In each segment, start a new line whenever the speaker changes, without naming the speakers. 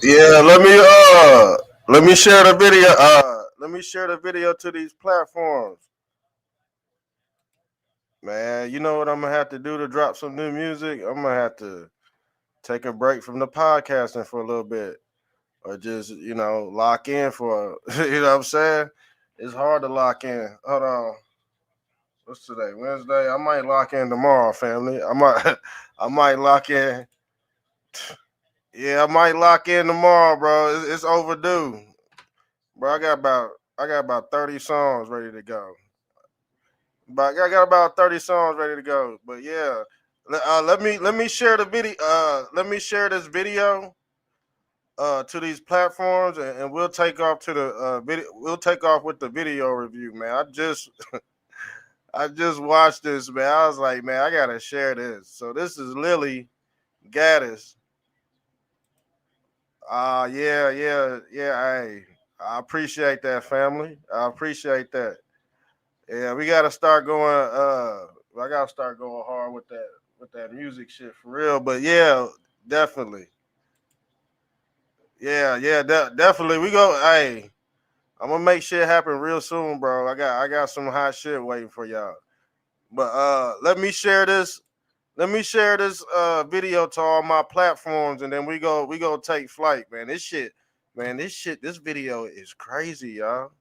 Yeah, let me share the video. Let me share the video to these platforms. Man, you know what I'm gonna have to do to drop some new music? I'm gonna have to take a break from the podcasting for a little bit. Or just, lock in for you know what I'm saying? It's hard to lock in. Hold on. What's today? Wednesday? I might lock in tomorrow, family. I might I might lock in. Yeah, I might lock in tomorrow, bro. It's overdue. Bro, I got about 30 songs ready to go. But I got about 30 songs ready to go. But yeah, let me share the video. Let me share this video to these platforms, and we'll take off to the video. We'll take off with the video review, man. I just watched this, man. I was like, man, I gotta share this. So this is LILLY, GADDIS. Yeah. Hey, I appreciate that, family. I appreciate that. Yeah, we gotta start going. I gotta start going hard with that music shit for real. But yeah, definitely. Definitely. We go. Hey, I'm gonna make shit happen real soon, bro. I got some hot shit waiting for y'all. But let me share this. Let me share this video to all my platforms, and then we go take flight, man. This video is crazy, y'all.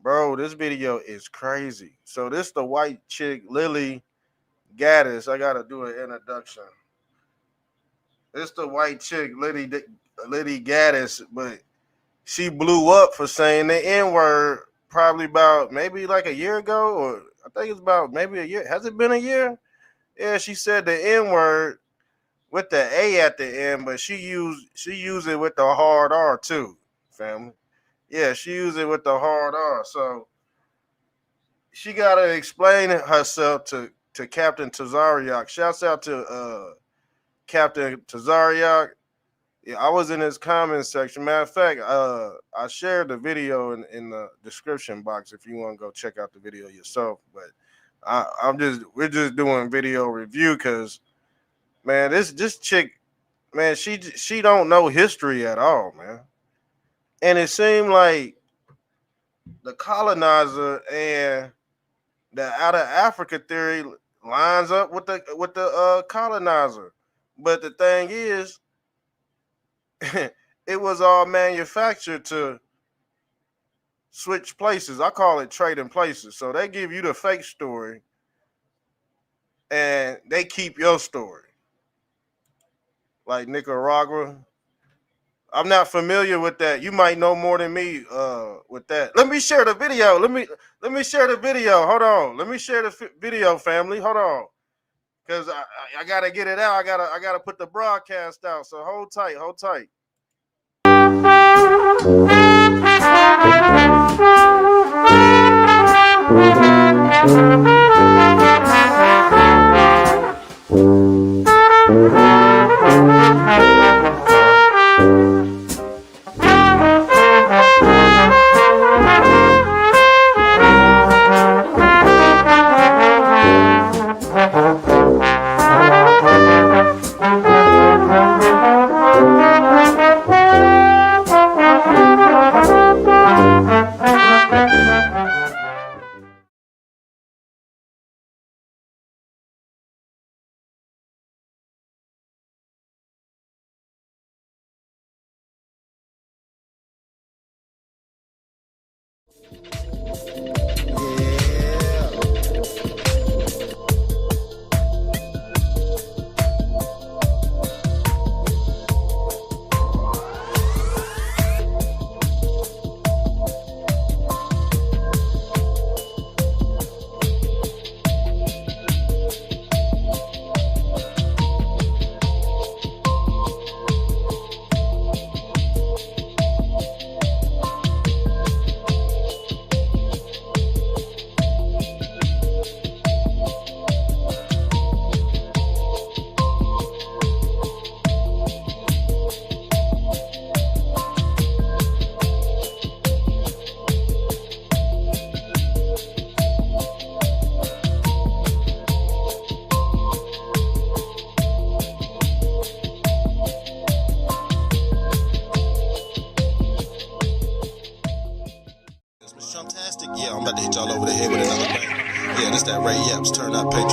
Bro, this video is crazy. So this the white chick, LILLY GADDIS. I gotta do an introduction. This the white chick, Lily GADDIS, but she blew up for saying the N-word probably about maybe like a year ago, or I think it's about maybe a year. Has it been a year? Yeah, she said the N-word with the A at the end, but she used it with the hard R too, family. Yeah, she used it with the hard R. So she gotta explain herself to Captain TAZARYACH. Shouts out to Captain TAZARYACH. Yeah, I was in his comment section. Matter of fact, I shared the video in the description box if you want to go check out the video yourself. But we're just doing video review because, man, this chick, man, she don't know history at all, man. And it seemed like the colonizer and the out of Africa theory lines up with the colonizer. But the thing is, it was all manufactured to switch places. I call it trading places. So they give you the fake story and they keep your story. Like Nicaragua. I'm not familiar with that. You might know more than me with that. Let me share the video. Let me share the video. Hold on. Let me share the video, family. Hold on. Cause I gotta get it out. I gotta put the broadcast out. So hold tight, hold tight.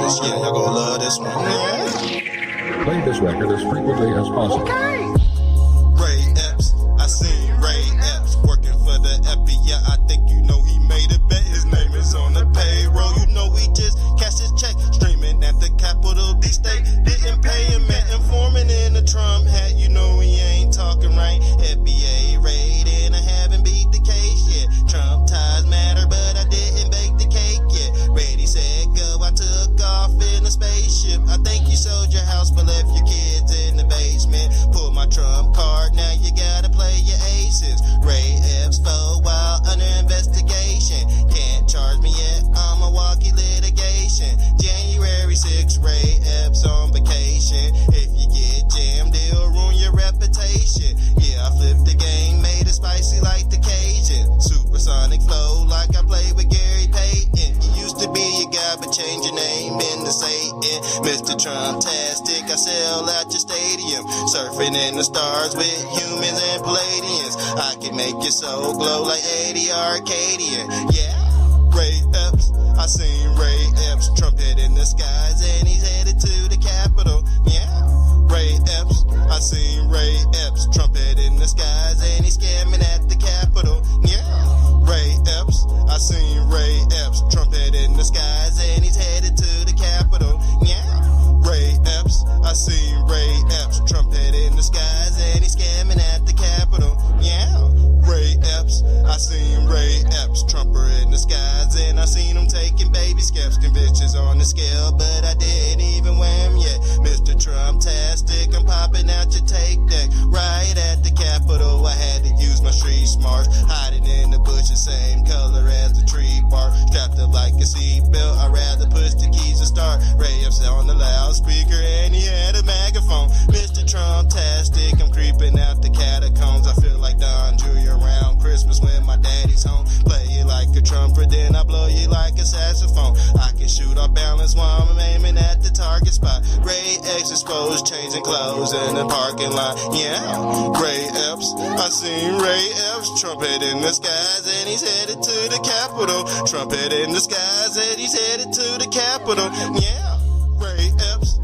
this. Yeah, y'all gonna love this one.
Play this record as frequently as possible.
Okay. Ray Epps, I seen Ray Epps working for the Epi. Yeah, I think you know he made a bet. His name is on the payroll. You know he just cashed his check, streaming at the Capitol D State. Didn't pay him, met informant in a Trump hat. You know he ain't talking right. FBI raid and I haven't beat the case yet. Trump ties matter, but I didn't bake the cake yet. Ready, set, go. I took off in a spaceship. I think you sold your house but left your kids in the basement. Pull my Trump card, now you gotta play your aces. Ray Epps for a while under investigation. Can't charge me yet, I'm a walkie litigation. January 6th, Ray Epps on vacation. If you get jammed, it'll ruin your reputation. Yeah, I flipped the game, made it spicy like the Cajun. Supersonic flow like I played with Gary Payton. You used to be a guy, but change your name into Satan. Mr. Trump-tastic, I sell out your stadium. Surfing in the stars with humans and Palladians. I can make your soul glow like 80 Arcadian. Yeah, Ray Epps, I seen Ray Epps, trumpet in the skies, and he's headed to the Capitol. Yeah, Ray Epps, I seen Ray Epps, trumpet in the skies, and he's scamming at the Capitol. Yeah, Ray Epps, I seen Ray Epps, trumpet in the skies, and he's headed to the Capitol. Yeah, Ray Epps, I seen Ray Epps, trumpet in the skies, and he's scamming at the Capitol. Yeah, Ray Epps, I seen Ray Epps, trumper in the skies, and I seen him taking baby steps, convictions on the scale, but I didn't even wear him yet. Mr. Trump-tastic, I'm popping out your take deck, right at the Capitol. I had to use my street smarts, hiding in the bushes, same color as the tree bark, strapped up like a seatbelt. I'd rather push the keys to start. Ray Epps on the loudspeaker, and he had a megaphone. Mr. Trump-tastic, I'm creeping out the catacombs. I feel like Don Jr. around Christmas when my daddy's home. Play you like a trumpet, then I blow you like a saxophone. I can shoot off balance while I'm aiming at the target spot. Ray X exposed, changing clothes in the parking lot. Yeah, Ray Epps, I seen Ray Epps, trumpet in the skies, and he's headed to the Capitol. Trumpet in the skies, and he's headed to the Capitol. Yeah, Ray Epps.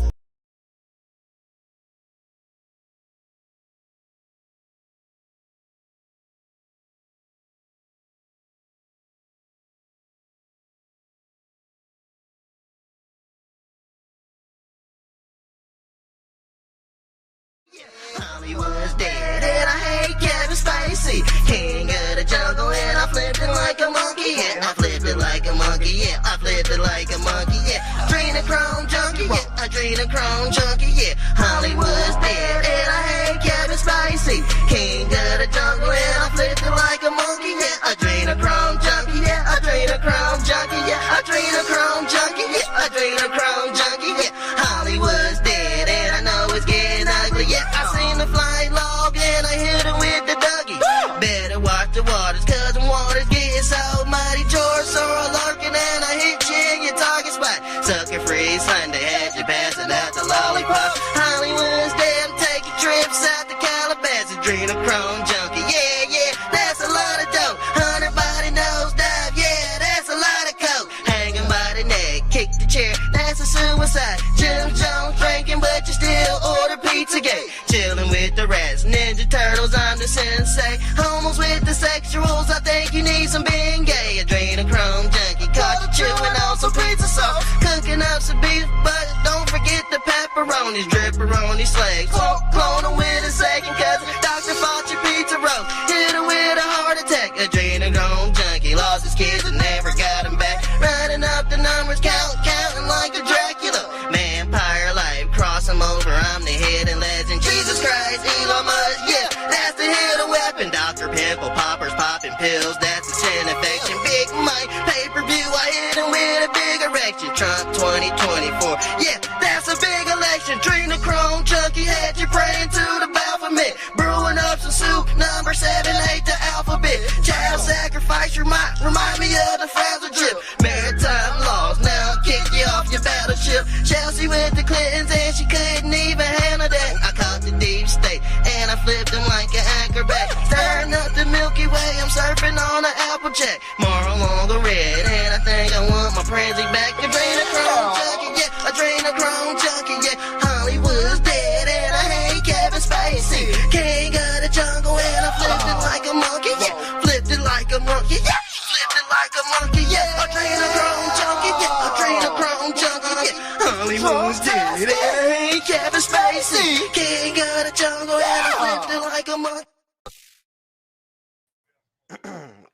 Hollywood's dead and I hate Kevin Spacey. King of the jungle and I flipped it like a monkey. Yeah, I flipped it like a monkey. Yeah, I flipped it like a monkey. Yeah, adrenochrome junkie. Yeah, adrenochrome junkie. Yeah, Hollywood's dead and I hate Kevin Spacey. King of the jungle and I flipped it like a monkey. Yeah, adrenochrome junkie. Yeah, adrenochrome junkie. Yeah, adrenochrome junkie. Yeah, adrenochrome junkie. Yeah, Hollywood's dead and I know it's getting ugly. Yeah, I seen the flying log and I hit him with the Dougie. Better watch the waters, cause the water's getting so muddy. George Sorrel lurking and I hit you in your target spot. Sucker free Sunday, had you passing out the lollipop. Hollywood's dead, I'm taking trips out to Calabasas. Adrenochrome junkie, yeah, yeah, that's a lot of dope. 100 body nose dive, yeah, that's a lot of coke. Hanging by the neck, kick the chair, that's a suicide. Jim Jones drinking, but you still order Pizzagate. Chilling with the rats, Ninja Turtles, I'm the sensei. Homos with the sexuals, I think you need some Bengay. Adrenochrome junkie, caught you chewing on some pizza sauce. Cooking up some beef, but don't forget the pepperonis. Dripperoni slaves, clone them with a second cousin. Dr. Fauci pizza roll, hit her with a heart attack. Adrenochrome junkie, lost his kids and never got them back. Running up the numbers, counting like a Dracula. Vampire life, cross him over, I'm the hidden legend. Jesus Christ, Elon Musk, yeah, that's the hidden weapon. Dr. Pimple Poppers popping pills, that's a sin infection. Big Mike, pay-per-view, I hit him with a big erection. Trump 2024, yeah, that's a big election. Adrenochrome junkie had you praying to the Baphomet. Brewing up some soup, number 7, 8, the alphabet. Child sacrifice, remind me of the fragile drip. Maritime laws, now kick you off your battleship. Chelsea with the Clintons and she couldn't even handle that. I caught the deep state and I flipped them like an acrobat. Stirring up the Milky Way, I'm surfing on an Applejack. More along the red and I think I want my Pranzy back. Adrenochrome junkie, yeah, adrenochrome junkie, yeah. Hollywood's dead and I hate Kevin Spacey. King of the jungle and I flipped it like a monkey, yeah. Flipped it like a monkey, yeah. Flipped it like a monkey, yeah. Adrenochrome junkie, yeah. Adrenochrome junkie, yeah. Hollywood's dead and I hate Kevin Spacey. King of the jungle and I flipped it like a monkey.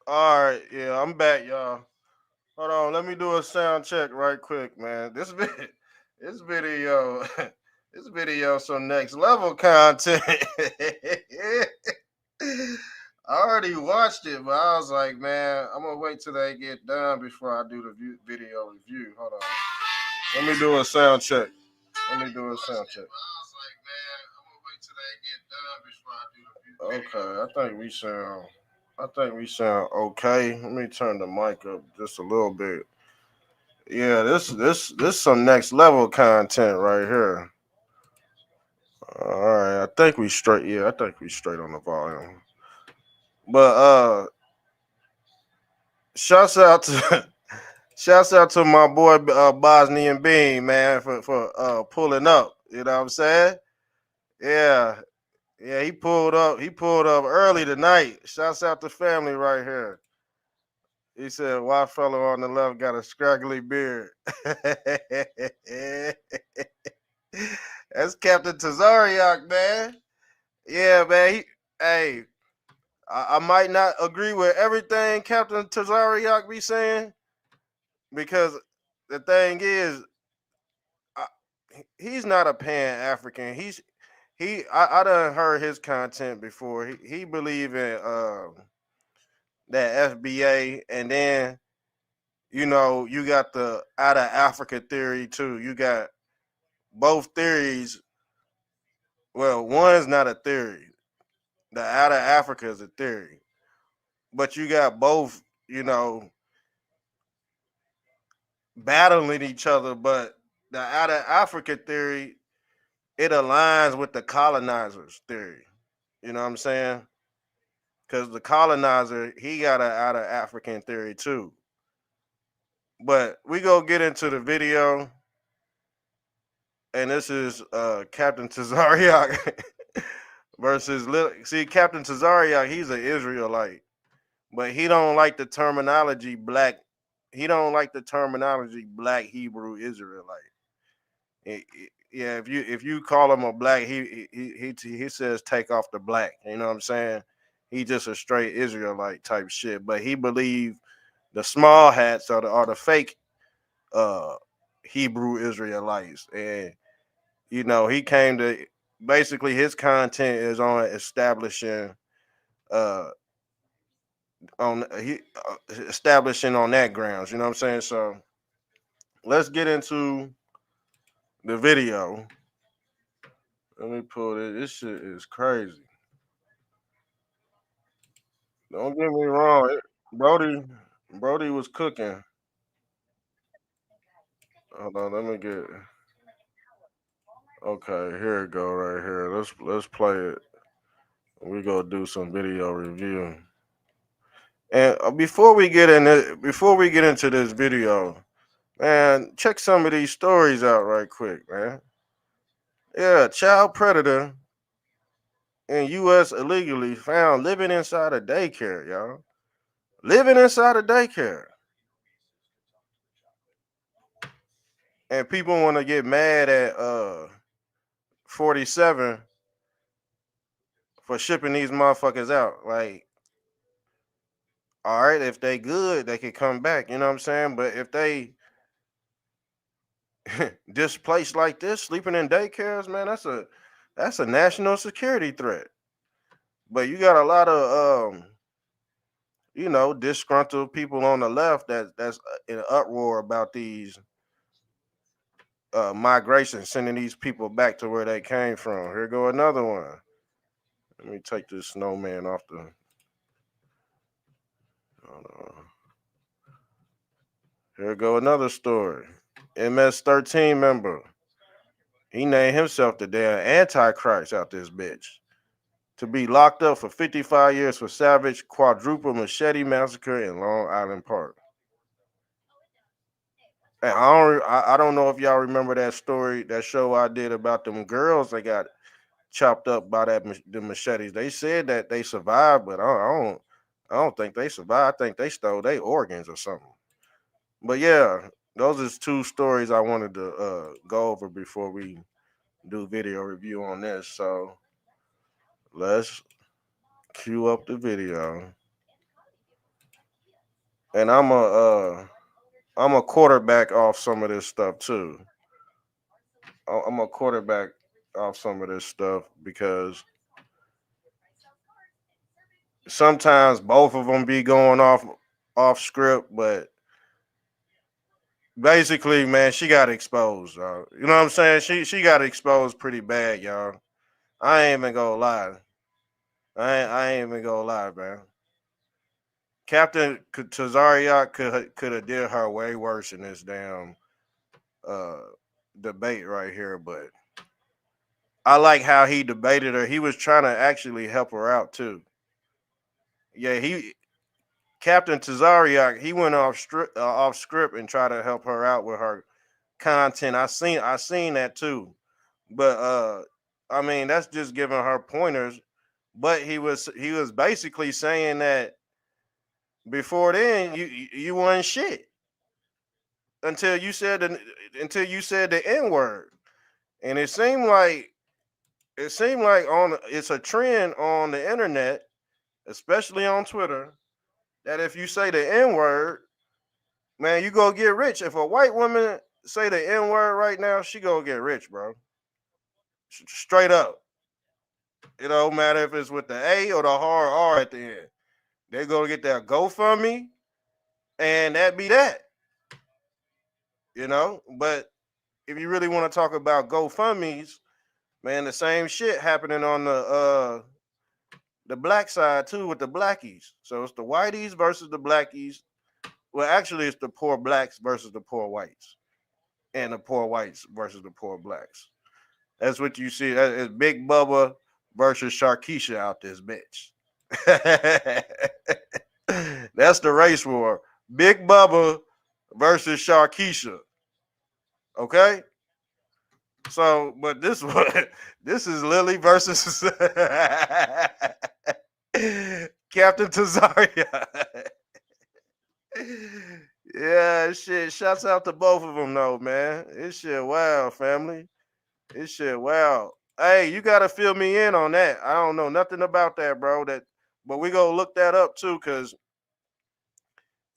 All right, yeah, I'm back, y'all. Hold on, let me do a sound check right quick, man. This video, this video, some next level content. I already watched it, but I was like, man, I'm gonna wait till they get done before I do the video review. Hold on, let me do a sound check. Okay, I think we sound okay. Let me turn the mic up just a little bit. Yeah, this some next level content right here. All right, I think we straight. Yeah, I think we straight on the volume. But shouts out to shouts out to my boy Bosnian Bean, man, for pulling up. You know what I'm saying? Yeah. Yeah, he pulled up. He pulled up early tonight. Shouts out to family right here. He said, "White fellow on the left got a scraggly beard." That's Captain TAZARYACH, man. Yeah, man. Hey, I might not agree with everything Captain TAZARYACH be saying because the thing is, I, he's not a Pan African. I done heard his content before. He believe in that FBA, and then you got the out of Africa theory too. You got both theories. Well, one's not a theory. The out of Africa is a theory, but you got both. Battling each other. But the out of Africa theory, it aligns with the colonizers theory. You know what I'm saying? Because the colonizer, he got an out of African theory too. But we go get into the video, and this is Captain TAZARYACH versus See, Captain TAZARYACH, he's an Israelite, but he don't like the terminology black. He don't like the terminology black Hebrew Israelite. Yeah, if you call him a black, he says take off the black. You know what I'm saying? He just a straight Israelite type shit. But he believe the small hats are the fake Hebrew Israelites, and he came to basically his content is on establishing establishing on that grounds. You know what I'm saying? So let's get into the video. Let me pull it. This shit is crazy. Don't get me wrong, Brody was cooking. Hold on, let me get. Okay, here it go right here. Let's play it. We go do some video review. And before we get into this video, man, check some of these stories out right quick, man. Yeah, child predator in U.S. illegally found living inside a daycare, y'all. Living inside a daycare. And people want to get mad at 47 for shipping these motherfuckers out. Like, all right, if they good, they can come back. You know what I'm saying? But if they displaced like this, sleeping in daycares, man, that's a national security threat. But you got a lot of disgruntled people on the left that's in uproar about these migration, sending these people back to where they came from. Here go another one. Let me take this snowman off the. Here go another story. MS-13 member. He named himself the damn Antichrist out this bitch. To be locked up for 55 years for savage quadruple machete massacre in Long Island Park. And I don't know if y'all remember that story, that show I did about them girls that got chopped up by the machetes. They said that they survived, but I don't think they survived. I think they stole their organs or something. But yeah, those is two stories I wanted to go over before we do video review on this. So let's cue up the video. And I'm a quarterback off some of this stuff too. I'm a quarterback off some of this stuff because sometimes both of them be going off script, but basically, man, she got exposed. You know what I'm saying? She got exposed pretty bad, y'all. I ain't even gonna lie. I ain't even gonna lie, man. Captain Tazaryak could have did her way worse in this damn uh debate right here, but I like how he debated her. He was trying to actually help her out too. Yeah, he Captain Tazaryak, he went off script and tried to help her out with her content. I seen that too. But I mean that's just giving her pointers. But he was basically saying that before then you weren't shit until you said the N word. And it seemed like it's a trend on the internet, especially on Twitter, that if you say the N word, man, you go get rich. If a white woman say the N word right now, she go get rich, bro. Straight up. It don't matter if it's with the A or the hard R at the end. They go get that GoFundMe, and that be that. You know. But if you really want to talk about GoFundMe's, man, the same shit happening on the black side too with the blackies. So it's the whiteys versus the blackies. Well, actually, it's the poor blacks versus the poor whites, and the poor whites versus the poor blacks. That's what you see. That is Big Bubba versus Sharkeisha out this bitch. That's the race war. Big Bubba versus Sharkeisha. Okay. So, but this one, this is Lily versus Captain Tazaria. Yeah, shit. Shouts out to both of them, though, man. This shit, wow, family. This shit, wow. Hey, you gotta fill me in on that. I don't know nothing about that, bro. But we gonna look that up too, cause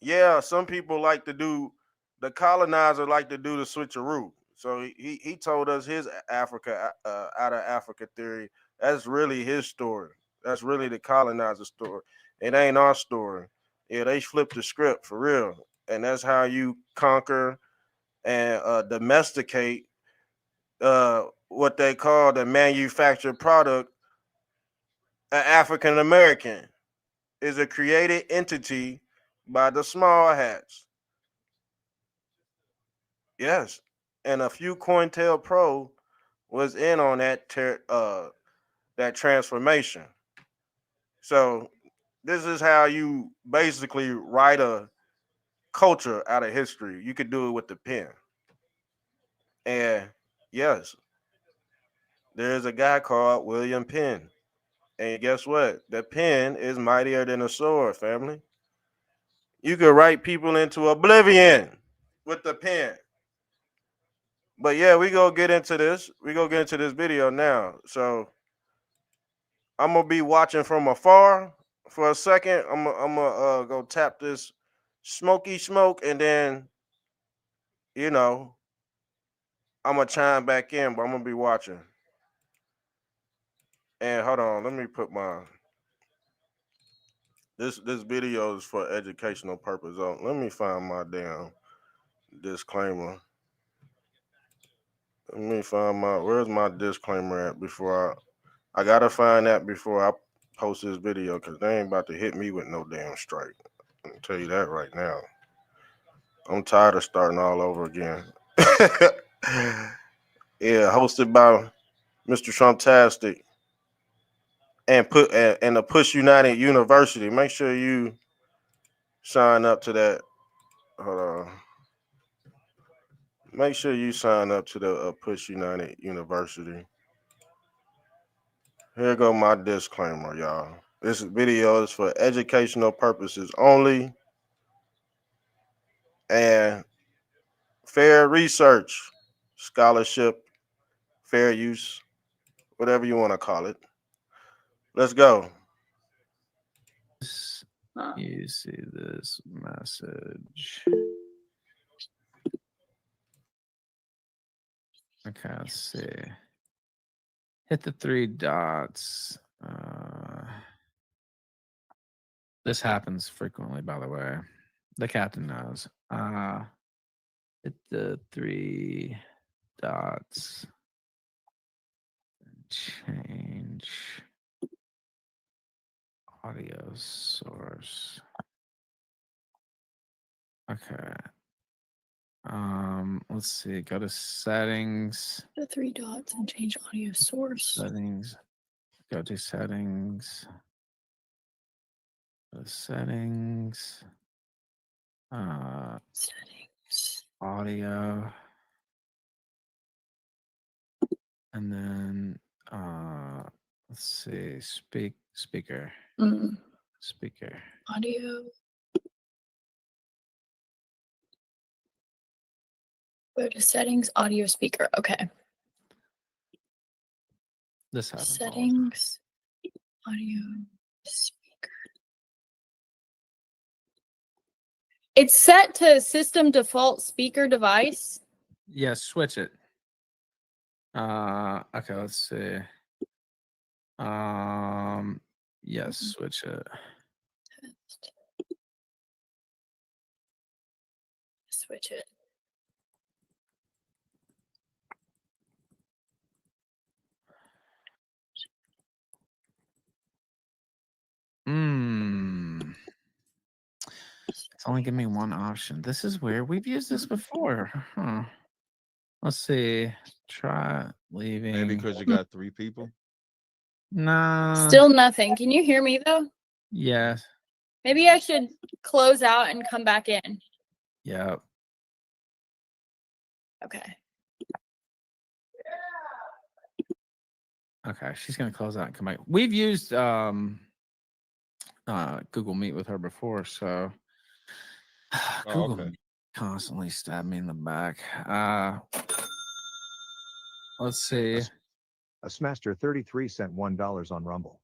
yeah, some people like to do the colonizer like to do the switcheroo. So he told us his Africa out of Africa theory. That's really his story. That's really the colonizer story. It ain't our story. Yeah, they flipped the script for real, and that's how you conquer and domesticate what they call the manufactured product. An African American is a created entity by the small hats. Yes, and a few COINTELPRO was in on that transformation. So this is how you basically write a culture out of history. You could do it with the pen. And yes, there's a guy called William Penn. And guess what? The pen is mightier than a sword, family. You could write people into oblivion with the pen. But yeah, we go get into this. We go get into this video now. So I'm gonna be watching from afar for a second. I'm gonna go tap this smoky smoke, and then you know I'm gonna chime back in. But I'm gonna be watching. And hold on, let me put my this video is for educational purpose. Oh, let me find my damn disclaimer. Let me find where's my disclaimer at before I gotta find that before I post this video because they ain't about to hit me with no damn strike. I'll tell you that right now. I'm tired of starting all over again. Yeah, hosted by Mr. Trumptastic and the Push United University. Make sure you sign up to that. Hold on. Make sure you sign up to the Push United University. Here go my disclaimer, y'all. This video is for educational purposes only and fair research, scholarship, fair use, whatever you want to call it. Let's go.
You see this message. Okay, let's see. Hit the 3 dots. This happens frequently, by the way. The captain knows. Hit the 3 dots. Change audio source. Okay. Let's see. Go to settings.
The 3 dots and change audio source.
Settings. Go to settings. Go to settings.
Settings.
Audio. And then let's see. Speaker. Speaker.
Audio. Go to settings, audio speaker. Okay.
This happens.
Settings, audio speaker. It's set to system default speaker device.
Yeah, switch it. Okay, let's see. Yes, switch it.
Switch it.
It's only giving me one option. This is weird. We've used this before. Huh. Let's see. Try leaving.
Maybe because you got 3 people.
Nah.
Still nothing. Can you hear me though?
Yes.
Maybe I should close out and come back in.
Yep.
Okay.
Okay, she's gonna close out and come back. We've used Google Meet with her before, so Google
okay.
Meet constantly stab me in the back. Let's see.
A Smaster 33 sent $1 on Rumble.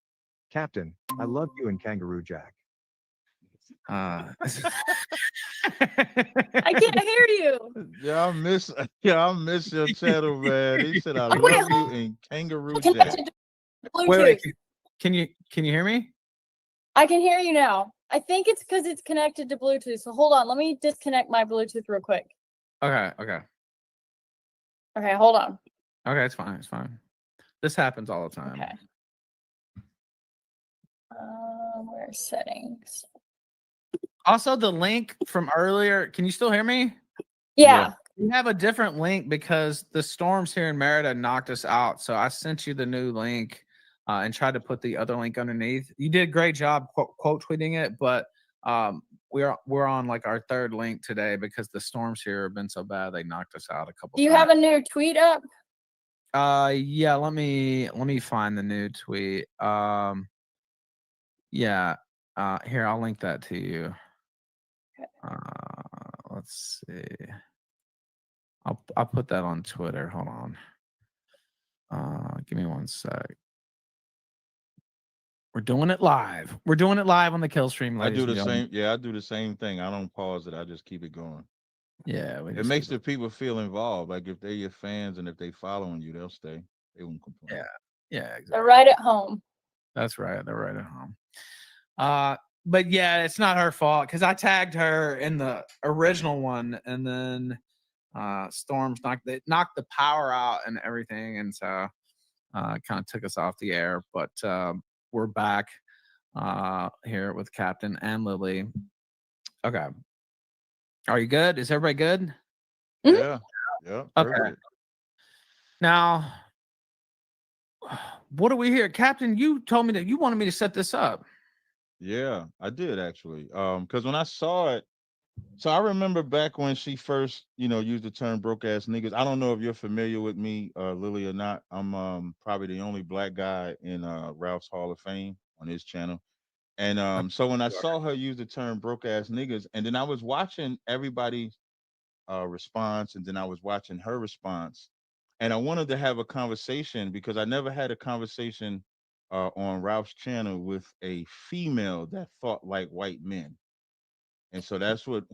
Captain, I love you and Kangaroo Jack.
I can't hear you.
Yeah, I miss your channel, man. He said I
Okay,
love you
hold-
and Kangaroo
Can
Jack.
Wait, can you hear me?
I can hear you now. I think it's because it's connected to Bluetooth. So hold on. Let me disconnect my Bluetooth real quick.
Okay,
Okay, hold on.
it's fine. It's fine. This happens all the time.
Okay. Where's settings?
Also, the link from earlier. Can you still hear me?
Yeah.
We have a different link because the storms here in Merida knocked us out. So I sent you the new link and tried to put the other link underneath. You did a great job quote tweeting it, but we're on like our 3rd link today because the storms here have been so bad they knocked us out a couple.
Do you have a new tweet up?
Yeah. Let me find the new tweet. Yeah. Here, I'll link that to you. Let's see. I'll put that on Twitter. Hold on. Give me one sec. We're doing it live. We're doing it live on the kill stream.
I do the same. Yeah, I do the same thing. I don't pause it. I just keep it going.
Yeah,
it makes the people feel involved. Like if they're your fans and if they following you, they'll stay. They won't complain.
Yeah, exactly.
They're right at home.
That's right. They're right at home. But yeah, it's not her fault because I tagged her in the original one, and then storms knocked the power out and everything, and so kind of took us off the air. But we're back here with Captain and Lily. Okay, are you good? Is everybody good?
Yeah. Yeah.
Okay.
Perfect.
Now, what are we here, Captain? You told me that you wanted me to set this up.
Yeah, I did actually. Because when I saw it, So I remember back when she first, used the term broke ass niggas. I don't know if you're familiar with me, Lily, or not. I'm probably the only black guy in Ralph's Hall of Fame on his channel. And so when I saw her use the term broke ass niggas, and then I was watching everybody's response, and then I was watching her response, and I wanted to have a conversation because I never had a conversation on Ralph's channel with a female that thought like white men. And so that's what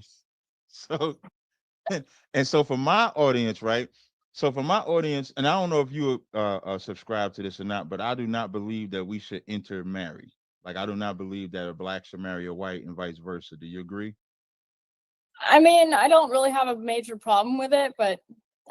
so and so for my audience, right? So for my audience, and I don't know if you subscribe to this or not, but I do not believe that we should intermarry. Like I do not believe that a black should marry a white and vice versa. Do you agree?
I mean, I don't really have a major problem with it, but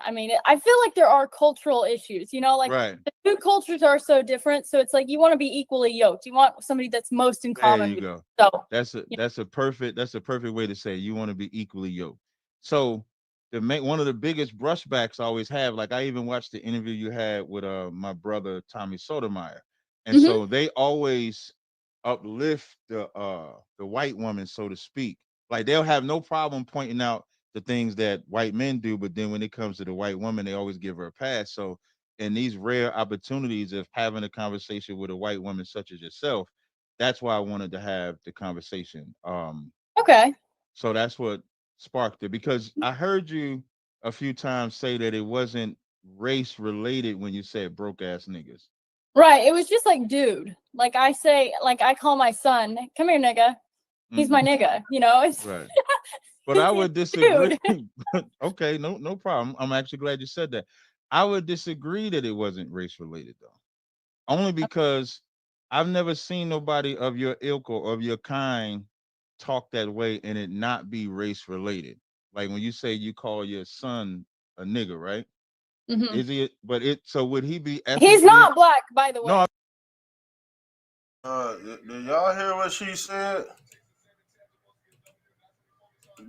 I mean, I feel like there are cultural issues, like
Right.
the two cultures are so different. So it's like you want to be equally yoked. You want somebody that's most in
There
common
you
with you.
go.
So,
That's a perfect way to say it. You want to be equally yoked. So one of the biggest brushbacks I always have, like I even watched the interview you had with my brother Tommy Sotomayor. And
mhm.
so they always uplift the white woman, so to speak. Like they'll have no problem pointing out the things that white men do, but then when it comes to the white woman, they always give her a pass. So in these rare opportunities of having a conversation with a white woman such as yourself, that's why I wanted to have the conversation.
Okay.
So that's what sparked it because I heard you a few times say that it wasn't race related when you said broke ass niggas.
Right. It was just like, dude, like I say, like I call my son, come here, nigga. He's my
Hmm.
nigga, it's,
Right. But I would
it's
disagree.
dude.
Okay, no problem. I'm actually glad you said that. I would disagree that it wasn't race related though. Only because I've never seen nobody of your ilk or of your kind talk that way and it not be race related. Like when you say you call your son a nigga, right?
Mhm.
Is he? But so would he be
He's
ethnically?
not black, by the
No.
way.
Did y'all hear what she said?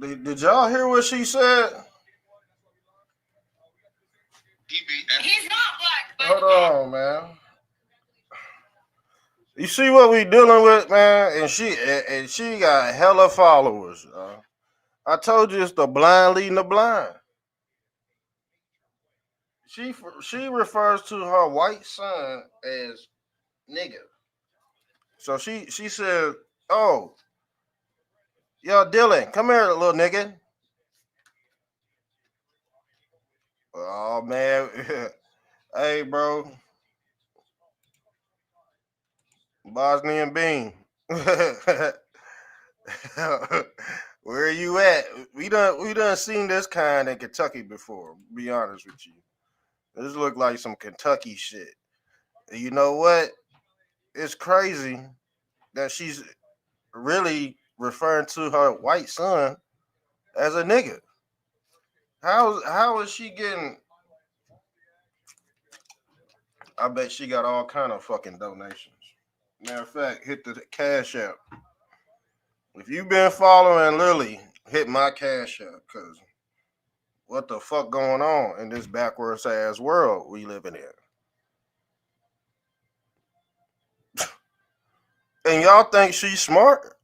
Did y'all hear what she said?
He's not black, by
Hold
the way.
on, man. You see what we dealing with, man? And she got hella followers. I told you it's the blind leading the blind. She refers to her white son as nigga. So she said, "Oh, yo, Dylan, come here, little nigga." Oh man, hey, bro, Bosnian Bean. Where are you at? We done seen this kind in Kentucky before. Be honest with you, this look like some Kentucky shit. You know what? It's crazy that she's really referring to her white son as a nigga. How is she getting? I bet she got all kind of fucking donations. Matter of fact, hit the cash app. If you've been following Lily, hit my cash app, cause what the fuck going on in this backwards ass world we living in? And y'all think she's smart?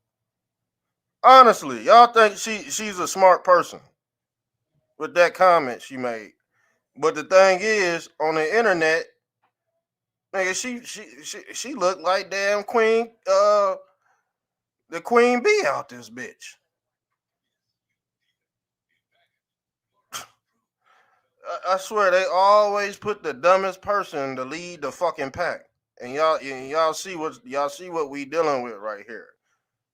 Honestly, y'all think she's a smart person with that comment she made. But the thing is, on the internet, nigga, she looked like damn Queen the Queen Bee out this bitch. I swear they always put the dumbest person to lead the fucking pack. And y'all see what we dealing with right here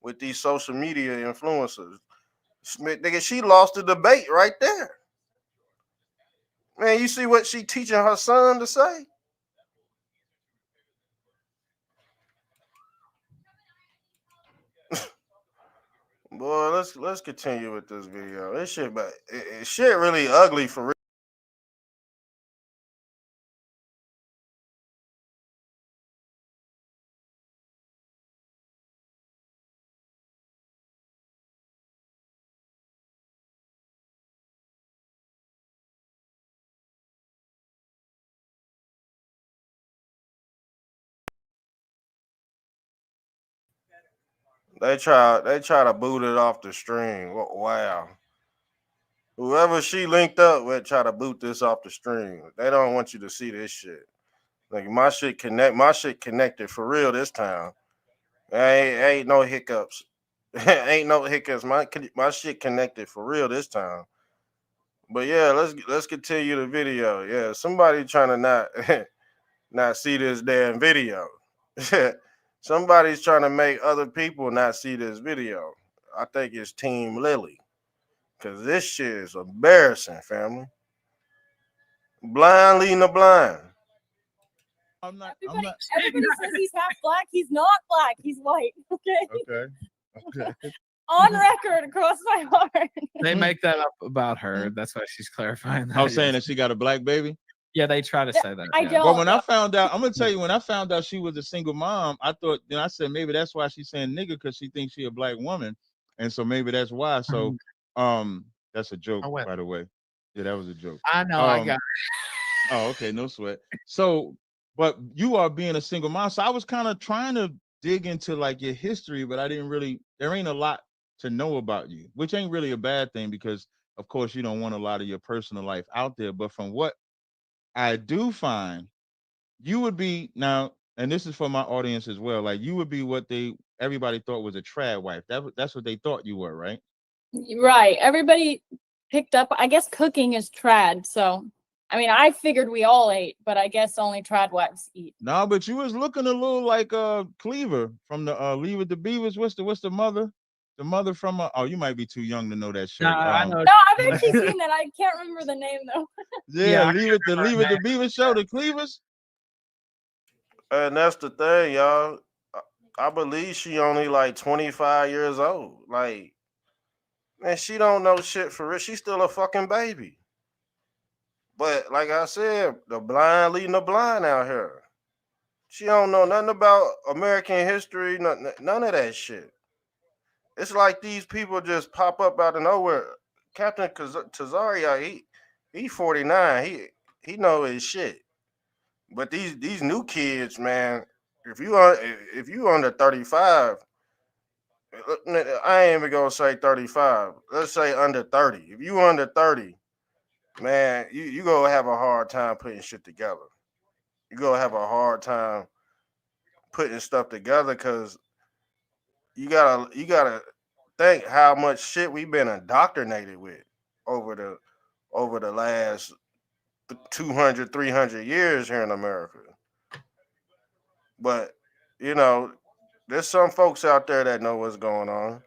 with these social media influencers. Smith, nigga, she lost the debate right there. Man, you see what she teaching her son to say? Boy, let's continue with this video. This shit, but shit really ugly for real. They try to boot it off the stream. Wow. Whoever she linked up with try to boot this off the stream. They don't want you to see this shit. Like my shit connected for real this time. Ain't no hiccups. Ain't no hiccups. My shit connected for real this time. But yeah, let's continue the video. Yeah, somebody trying to not not see this damn video. Somebody's trying to make other people not see this video. I think it's Team Lily. Cause this shit is embarrassing, family. Blind leading the blind.
I'm not.
Everybody says he's half black. He's not black. He's white. Okay.
Okay.
On record across my heart.
They make that up about her. That's why she's clarifying that.
I was saying that she got a black baby.
Yeah, they try to say that.
I
yeah.
don't.
But when I found out, I'm gonna tell you, when I found out she was a single mom, I thought, then I said maybe that's why she's saying nigga, because she thinks she a black woman, and so maybe that's why. So, that's a joke, by the way. Yeah, that was a joke.
I know. I got.
Oh, okay, no sweat. So, but you are being a single mom, so I was kind of trying to dig into like your history, but I didn't really. There ain't a lot to know about you, which ain't really a bad thing because, of course, you don't want a lot of your personal life out there. But from what I do find, you would be now, and this is for my audience as well. Like you would be what everybody thought was a trad wife. That's what they thought you were, right?
Right. Everybody picked up. I guess cooking is trad. So, I mean, I figured we all ate, but I guess only trad wives eat.
No, but you was looking a little like Cleaver from the Leave It to Beavers. What's the mother? The mother from oh, you might be too young to know that shit.
No, I know.
No, I've actually seen that. I can't remember the name though.
Yeah, Leave It to Beaver show, the Cleavers.
And that's the thing, y'all. I believe she only like 25 years old. Like, man, she don't know shit for real. She's still a fucking baby. But like I said, the blind leading the blind out here. She don't know nothing about American history, none of that shit. It's like these people just pop up out of nowhere. Captain TAZARYACH, he 49. He know his shit. But these new kids, man, if you under 35, I ain't even gonna say 35. Let's say under 30. If you under 30, man, you gonna have a hard time putting shit together. You gonna have a hard time putting stuff together because you gotta think how much shit we've been indoctrinated with over the last 200, 300 years here in America. But you know, there's some folks out there that know what's going on.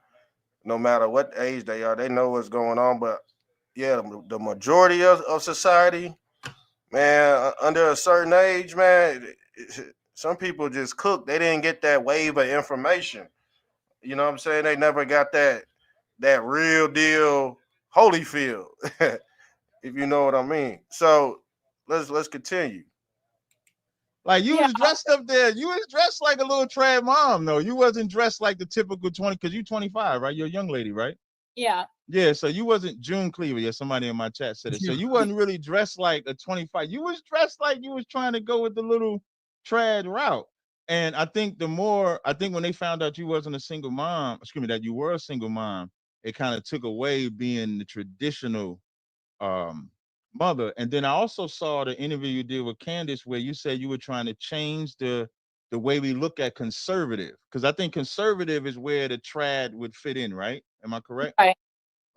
No matter what age they are, they know what's going on. But yeah, the majority of society, man, under a certain age, man, some people just cook. They didn't get that wave of information. You know what I'm saying? They never got that real deal Holyfield, if you know what I mean. So let's continue.
Like you was dressed up there. You was dressed like a little trad mom, though. You wasn't dressed like the typical 20, because you 25, right? You're a young lady, right?
Yeah.
Yeah, so you wasn't June Cleaver. Yeah, somebody in my chat said it. So you wasn't really dressed like a 25. You was dressed like you was trying to go with the little trad route. And I think when they found out you wasn't a single mom, excuse me, that you were a single mom, it kind of took away being the traditional mother. And then I also saw the interview you did with Candace where you said you were trying to change the way we look at conservative, because I think conservative is where the trad would fit in, right? Am I correct?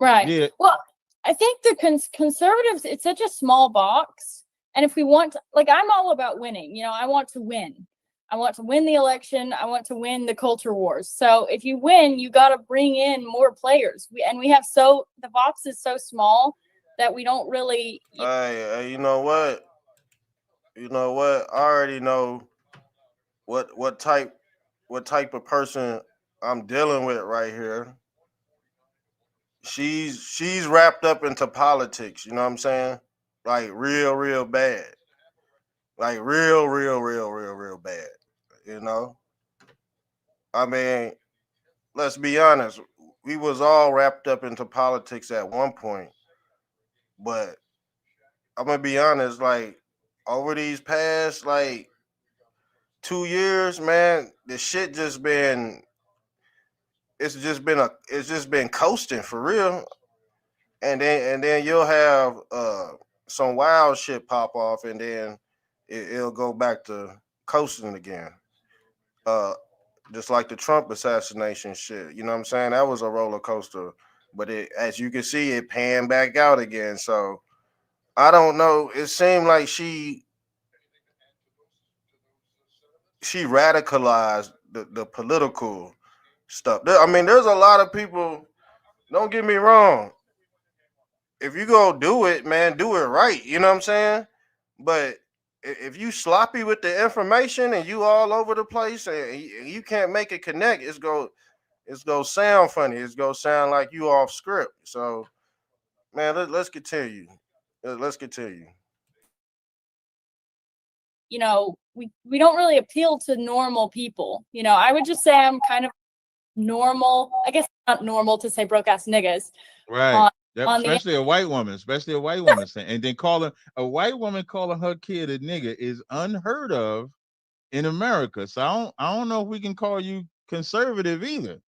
Right.
Yeah.
Well, I think the conservatives, it's such a small box. And if we want to, like, I'm all about winning. You know, I want to win. I want to win the election. I want to win the culture wars. So if you win, you got to bring in more players. The box is so small that we don't really.
Hey, you know what? You know what? I already know what type of person I'm dealing with right here. She's wrapped up into politics, you know what I'm saying? Like real bad. Like real bad. You know? I mean, let's be honest. We was all wrapped up into politics at one point. But I'm gonna be honest, like over these past like 2 years, man, the shit just been it's just been coasting for real, and then you'll have some wild shit pop off, and then it'll go back to coasting again. Uh, just like the Trump assassination shit. You know what I'm saying? That was a roller coaster, but as you can see, it panned back out again. So I don't know. It seemed like she radicalized the political stuff. I mean, there's a lot of people. Don't get me wrong. If you go do it, man, do it right. You know what I'm saying? But if you sloppy with the information and you all over the place and you can't make it connect, it's gonna sound funny. It's gonna sound like you off script. So, man, let's continue. Let's continue.
You know, we don't really appeal to normal people. You know, I would just say I'm kind of normal. I guess not normal to say broke ass niggas
Right.
on
Yep.
on the
Especially a white woman saying, and then calling a white woman calling her kid a nigga is unheard of in America. So I don't know if we can call you conservative either.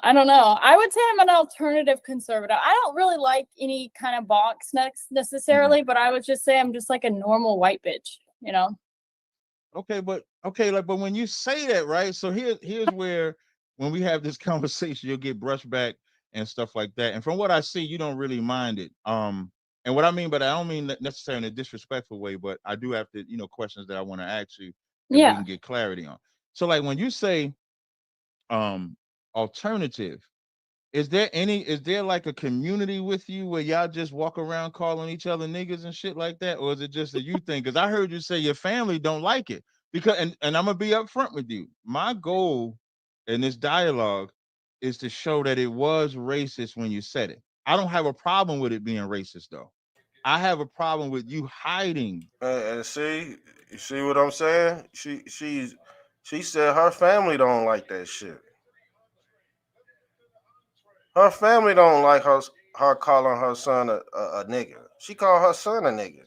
I don't know. I would say I'm an alternative conservative. I don't really like any kind of box necessarily, but I would just say I'm just like a normal white bitch, you know?
Okay, but but when you say that, right? So here's where when we have this conversation, you'll get brushed back and stuff like that. And from what I see, you don't really mind it. And what I mean, but I don't mean necessarily in a disrespectful way, but I do have to, questions that I want to ask you that we
Yeah.
can get clarity on. So like when you say um alternative, is there like a community with you where y'all just walk around calling each other niggas and shit like that? Or is it just a you thing? Because I heard you say your family don't like it. Because and I'm gonna be upfront with you. My goal in this dialogue is to show that it was racist when you said it. I don't have a problem with it being racist though. I have a problem with you hiding.
And see, you see what I'm saying? She said her family don't like that shit. Her family don't like her calling her son a nigga. She called her son a nigga.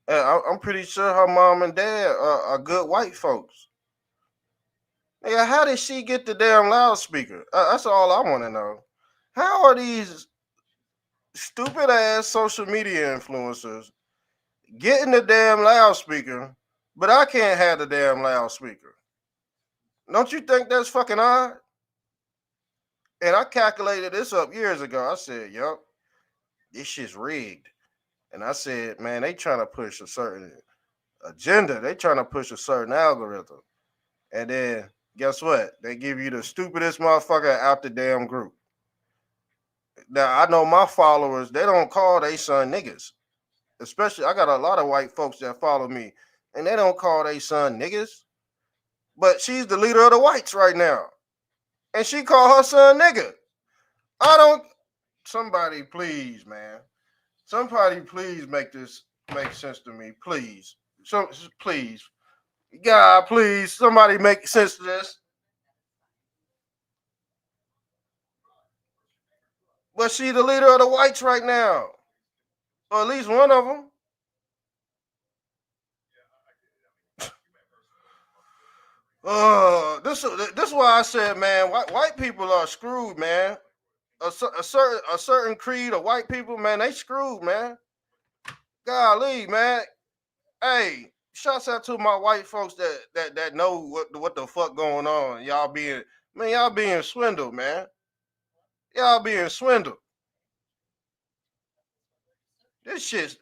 And I'm pretty sure her mom and dad are good white folks. Nigga, how did she get the damn loudspeaker? That's all I want to know. How are these stupid ass social media influencers getting the damn loudspeaker, but I can't have the damn loudspeaker? Don't you think that's fucking odd? And I calculated this up years ago. I said, yup, this shit's rigged. And I said, man, they trying to push a certain agenda. They trying to push a certain algorithm. And then guess what? They give you the stupidest motherfucker out the damn group. Now I know my followers, they don't call they son niggas. Especially I got a lot of white folks that follow me, and they don't call they son niggas. But she's the leader of the whites right now. And she called her son nigga. I don't somebody please, man. Somebody please make this make sense to me. Please. So please. God, please, somebody make sense to this. But she the leader of the whites right now. Or at least one of them. This is why I said, man, white people are screwed, man. A certain creed of white people, man, they screwed, man. Golly, man. Hey, shouts out to my white folks that know what the fuck going on. Y'all being swindled, man. Y'all being swindled. This shit's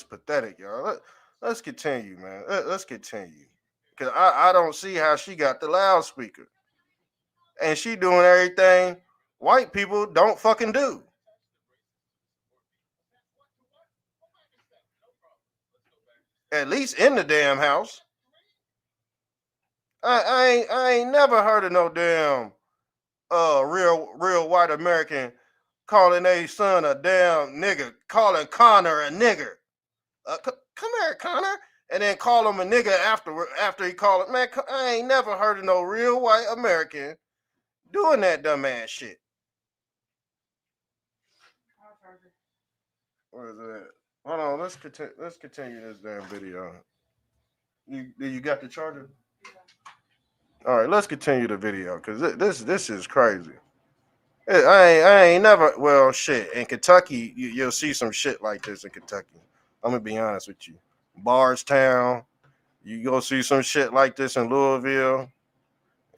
pathetic, y'all. Let's continue, man. Let's continue. Cause I don't see how she got the loudspeaker. And she doing everything white people don't fucking do. At least in the damn house. I ain't never heard of no damn real white American calling a son a damn nigga, calling Connor a nigger. Come here, Connor, and then call him a nigga after he called it. Man, I ain't never heard of no real white American doing that dumb ass shit. Where is it? Hold on, let's continue this damn video. You got the charger? All right, let's continue the video because this is crazy. I ain't never. Well, shit. In Kentucky, you'll see some shit like this in Kentucky. I'm gonna be honest with you. Bardstown, you go see some shit like this in Louisville.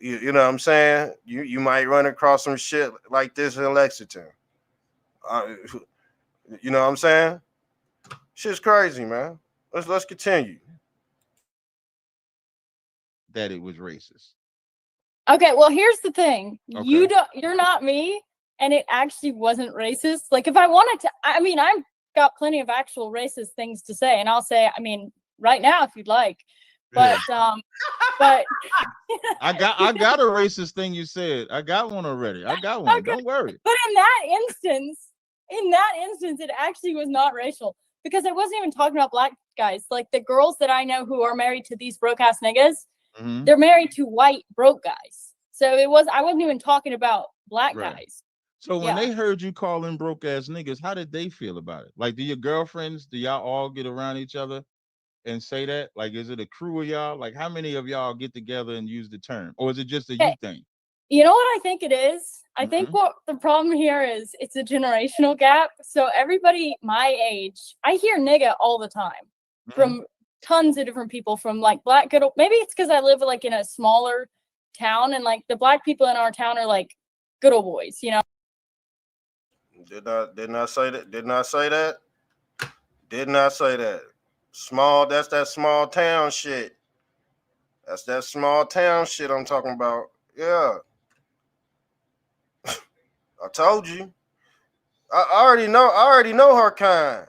You know what I'm saying? You might run across some shit like this in Lexington. Uh, you know what I'm saying? Shit's crazy, man. Let's continue.
That it was racist.
Okay, well, here's the thing.
Okay.
You're not me, and it actually wasn't racist. Like, if I wanted to, I mean, I've got plenty of actual racist things to say, and I'll say, I mean, right now if you'd like. But but
I got a racist thing you said. I got one already. I got one.
okay.
Don't worry.
But in that instance, it actually was not racial because I wasn't even talking about black guys. Like the girls that I know who are married to these broke ass niggas, they're married to white broke guys. So I wasn't even talking about black guys.
So when they heard you calling broke ass niggas, how did they feel about it? Like, do your girlfriends, do y'all all get around each other and say that? Like, is it a crew of y'all? Like, how many of y'all get together and use the term? Or is it just a you thing?
You know what I think it is? I think what the problem here is it's a generational gap. So everybody my age, I hear nigga all the time from tons of different people, from like black good old, maybe it's because I live like in a smaller town and like the black people in our town are like good old boys, you know.
Did not say that. Did not say that. Did not say that. Small, that's that small town shit. That's that small town shit I'm talking about. Yeah. I told you. I already know her kind.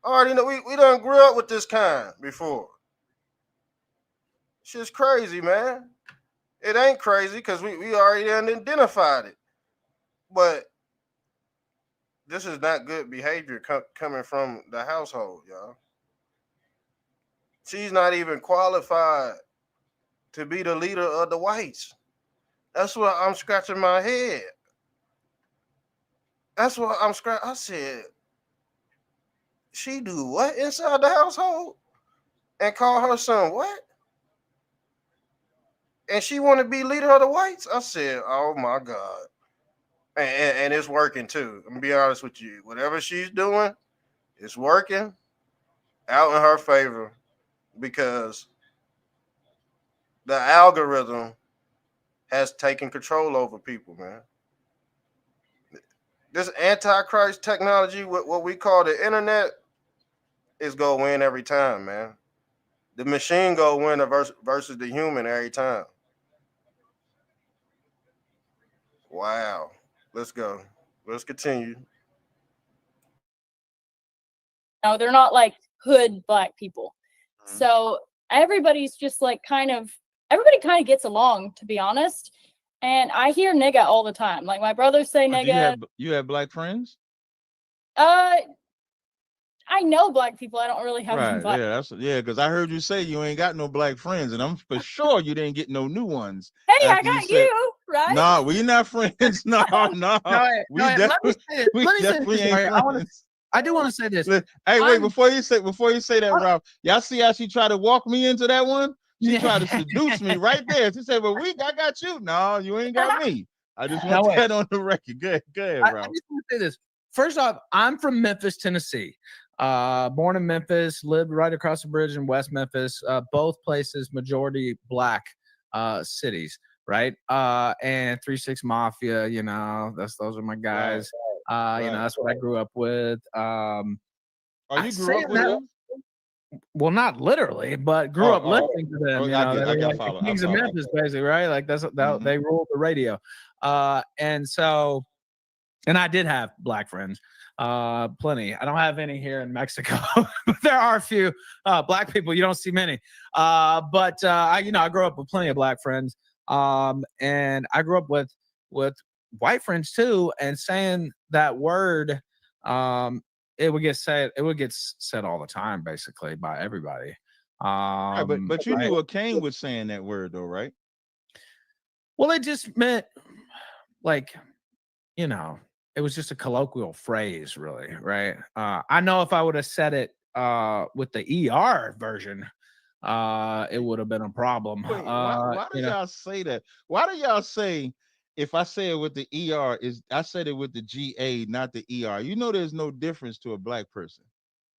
I already know we done grew up with this kind before. Shit's crazy, man. It ain't crazy because we already done identified it. But this is not good behavior coming from the household, y'all. She's not even qualified to be the leader of the whites. That's what I'm scratching my head. That's what I'm scratching. I said, she do what inside the household? And call her son what? And she want to be leader of the whites? I said, oh my God. And it's working too. I'm gonna be honest with you. Whatever she's doing, it's working out in her favor because the algorithm has taken control over people, man. This antichrist technology, what we call the internet, is gonna win every time, man. The machine gonna win versus the human every time. Wow. Let's go. Let's continue.
No, they're not like hood black people. So everybody's just like everybody kind of gets along, to be honest. And I hear nigga all the time. Like my brothers say nigga.
You have black friends?
I know black people. I don't really have
Right.
black.
Yeah, because I heard you say you ain't got no black friends, and I'm for sure you didn't get no new ones.
Hey, I got you, right?
Nah, we not friends. No. We definitely ain't friends.
I do want to say this.
Hey, wait, before you say that, Ralph, y'all see how she tried to walk me into that one? She tried to seduce me right there. She said, well, I got you. No, you ain't got me. I just want that on the record. Go ahead, Ralph.
I just want to say this. First off, I'm from Memphis, Tennessee. Born in Memphis, lived right across the bridge in West Memphis. Both places majority black cities, right? And 3-6 Mafia, you know, those are my guys. Right. You know, that's what I grew up with.
You grew up with them?
Well, not literally, but grew up listening to them. You know, like Kings of Memphis, basically, right? Like that's they ruled the radio. And I did have black friends, plenty. I don't have any here in Mexico, but there are a few black people. You don't see many. But I grew up with plenty of black friends. And I grew up with white friends too. And saying that word, it would get said all the time, basically, by everybody.
Right, but you knew what Kane was saying that word though, right?
Well, it just meant like, you know, it was just a colloquial phrase, really, right? I know if I would have said it with the ER version, it would have been a problem.
Wait, why do
You know,
y'all say that? Why do y'all say if I say it with the ER is I said it with the GA, not the ER? You know there's no difference to a black person.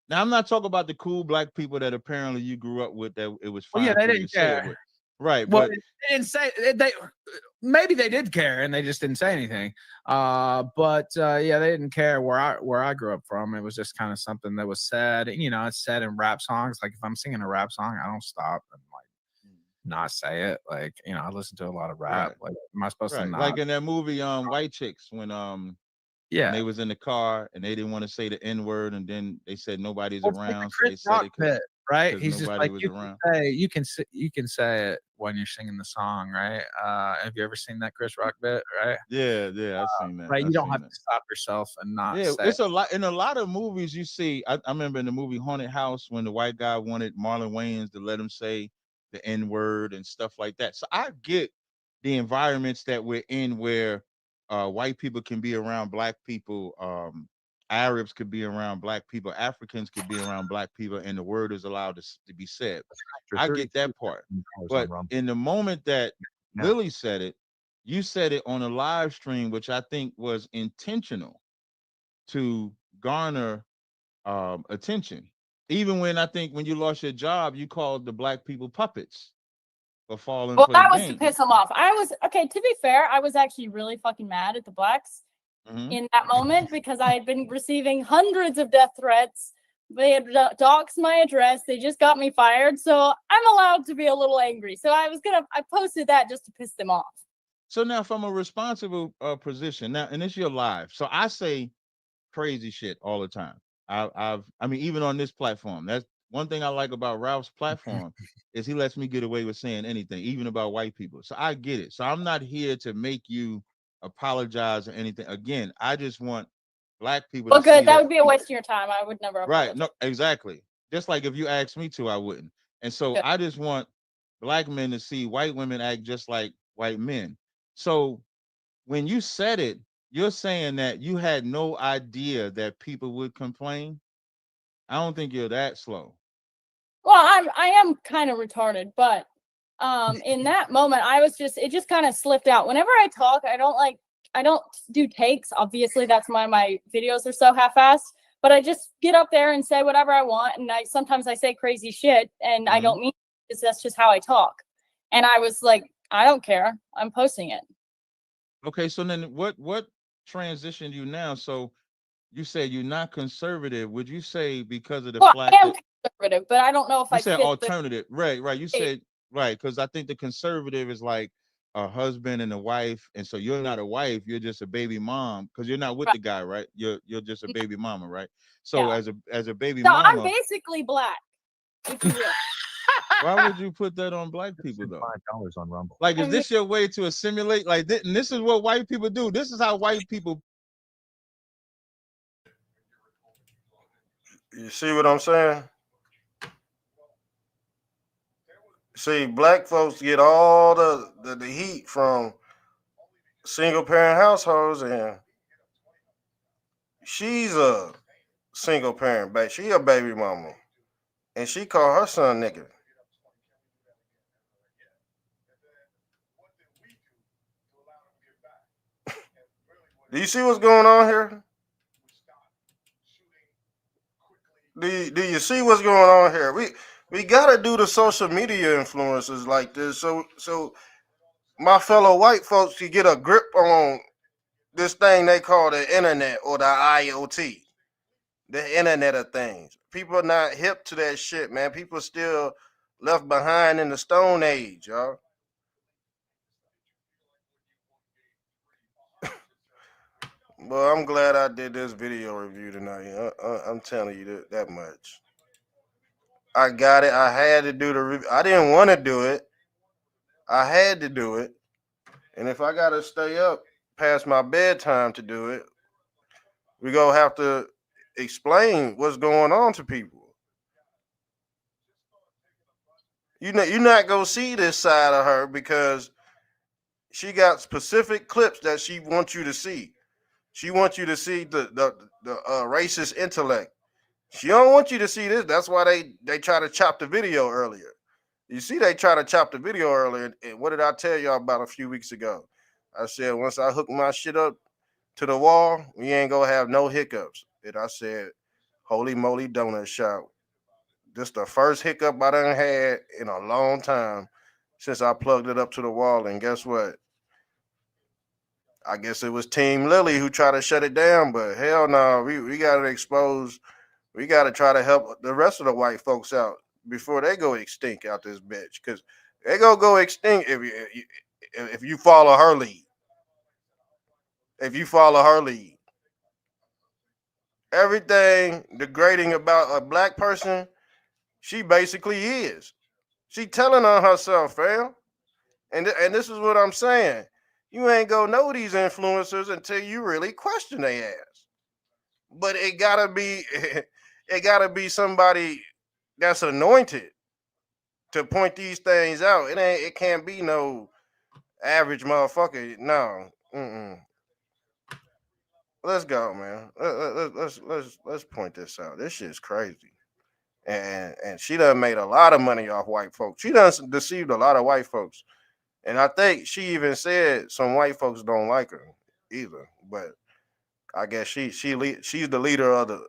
Now I'm not talking about the cool black people that apparently you grew up with that it was
well, yeah,
fine
they
for you to
didn't
say it
care.
with. Right,
Well,
but
they didn't say they. Maybe they did care, and they just didn't say anything. But yeah, they didn't care where I grew up from. It was just kind of something that was said. You know, it's said in rap songs. Like if I'm singing a rap song, I don't stop and like not say it. Like you know, I listen to a lot of rap.
right,
Like, am I supposed to
right. Like
not?
in that movie White Chicks when
Yeah.
they was in the car and they didn't want to say the N-word and then they said nobody's
Well, it's like the
around, so
Chris
they said
Rock
it
bit, right?
because
He's just
nobody
like
was around.
you can say it when you're singing the song, right? Have you ever seen that Chris Rock bit, right?
Yeah, yeah, I've seen that.
Right, you
I've
don't
seen
have
that.
to stop yourself and not
Yeah,
say it.
it's a lot in a lot of movies you see. I remember in the movie Haunted House when the white guy wanted Marlon Wayans to let him say the N-word and stuff like that. So I get the environments that we're in where white people can be around black people, Arabs could be around black people, Africans could be around black people, and the word is allowed to be said.
For
I get that
32
part.
on
But
Rumble.
in the moment that
Now,
Lily said it, you said it on a live stream, which I think was intentional to garner attention. Even when I think when you lost your job, you called the black people puppets for falling
Well,
for the
that was to
game.
piss them off. I was okay. To be fair, I was actually really fucking mad at the blacks
Mhm.
in that moment because I had been receiving hundreds of death threats. They had doxed my address. They just got me fired. So I'm allowed to be a little angry. So I posted that just to piss them off.
So now, from a responsible position, now, and it's your live. So I say crazy shit all the time. I mean, even on this platform, that's one thing I like about Ralph's platform is he lets me get away with saying anything, even about white people. So I get it. So I'm not here to make you apologize or anything. Again, I just want black people
Well,
to
good.
see
That
that.
would be a waste of your time. I would never
Right.
apologize.
No, exactly. Just like if you asked me to, I wouldn't. And so
Good.
I just want black men to see white women act just like white men. So when you said it, you're saying that you had no idea that people would complain. I don't think you're that slow.
Well, I am kind of retarded, but in that moment it just kind of slipped out. Whenever I talk, I don't do takes. Obviously, that's why my videos are so half-assed. But I just get up there and say whatever I want, and sometimes I say crazy shit, and I
Mhm.
don't mean it, because that's just how I talk. And I was like, I don't care. I'm posting it.
Okay, so then what transitioned you now? So you say you're not conservative. Would you say because of the
Well, I
fact
am
that
conservative, but I don't know if
you
I
said
fit the.
alternative, right, right. You said right, because I think the conservative is like a husband and a wife, and so you're not a wife, you're just a baby mom because you're not with
Right.
the guy, right? You're just a baby mama, right? So
Yeah.
as a baby
So I'm
mama,
basically black, if you will.
why would you put that on black people
send
though?
$5 on Rumble.
Like,
I
is
mean,
this your way to assimilate? Like, and this is what white people do. This is how white people.
You see what I'm saying? See, black folks get all the heat from single parent households, and she's a single parent, but she a baby mama, and she called her son nigga. Do you see what's going on here? Do you see what's going on here? We gotta do the social media influencers like this, so my fellow white folks can get a grip on this thing they call the internet or the IoT, the Internet of Things. People are not hip to that shit, man. People still left behind in the Stone Age, y'all. Well, I'm glad I did this video review tonight. I'm telling you that much. I got it. I had to do the review. I didn't want to do it. I had to do it. And if I gotta stay up past my bedtime to do it, we gonna have to explain what's going on to people. You're not gonna see this side of her because she got specific clips that she wants you to see. She wants you to see the racist intellect. She don't want you to see this. That's why they try to chop the video earlier. You see, they try to chop the video earlier. And what did I tell y'all about a few weeks ago? I said once I hook my shit up to the wall, we ain't gonna have no hiccups. And I said, holy moly donut shop. This the first hiccup I done had in a long time since I plugged it up to the wall. And guess what? I guess it was Team Lily who tried to shut it down, but hell no, we gotta expose, we gotta try to help the rest of the white folks out before they go extinct out this bitch. Cause they gonna go extinct if you follow her lead. If you follow her lead. Everything degrading about a black person, she basically is. She telling on herself, fam. And this is what I'm saying. You ain't gonna know these influencers until you really question their ass. But it gotta be it gotta be somebody that's anointed to point these things out. It can't be no average motherfucker. No. Mm-mm. Let's go, man. Let's point this out. This shit's crazy. And she done made a lot of money off white folks. She done deceived a lot of white folks. And I think she even said some white folks don't like her either. But I guess she's the leader of the.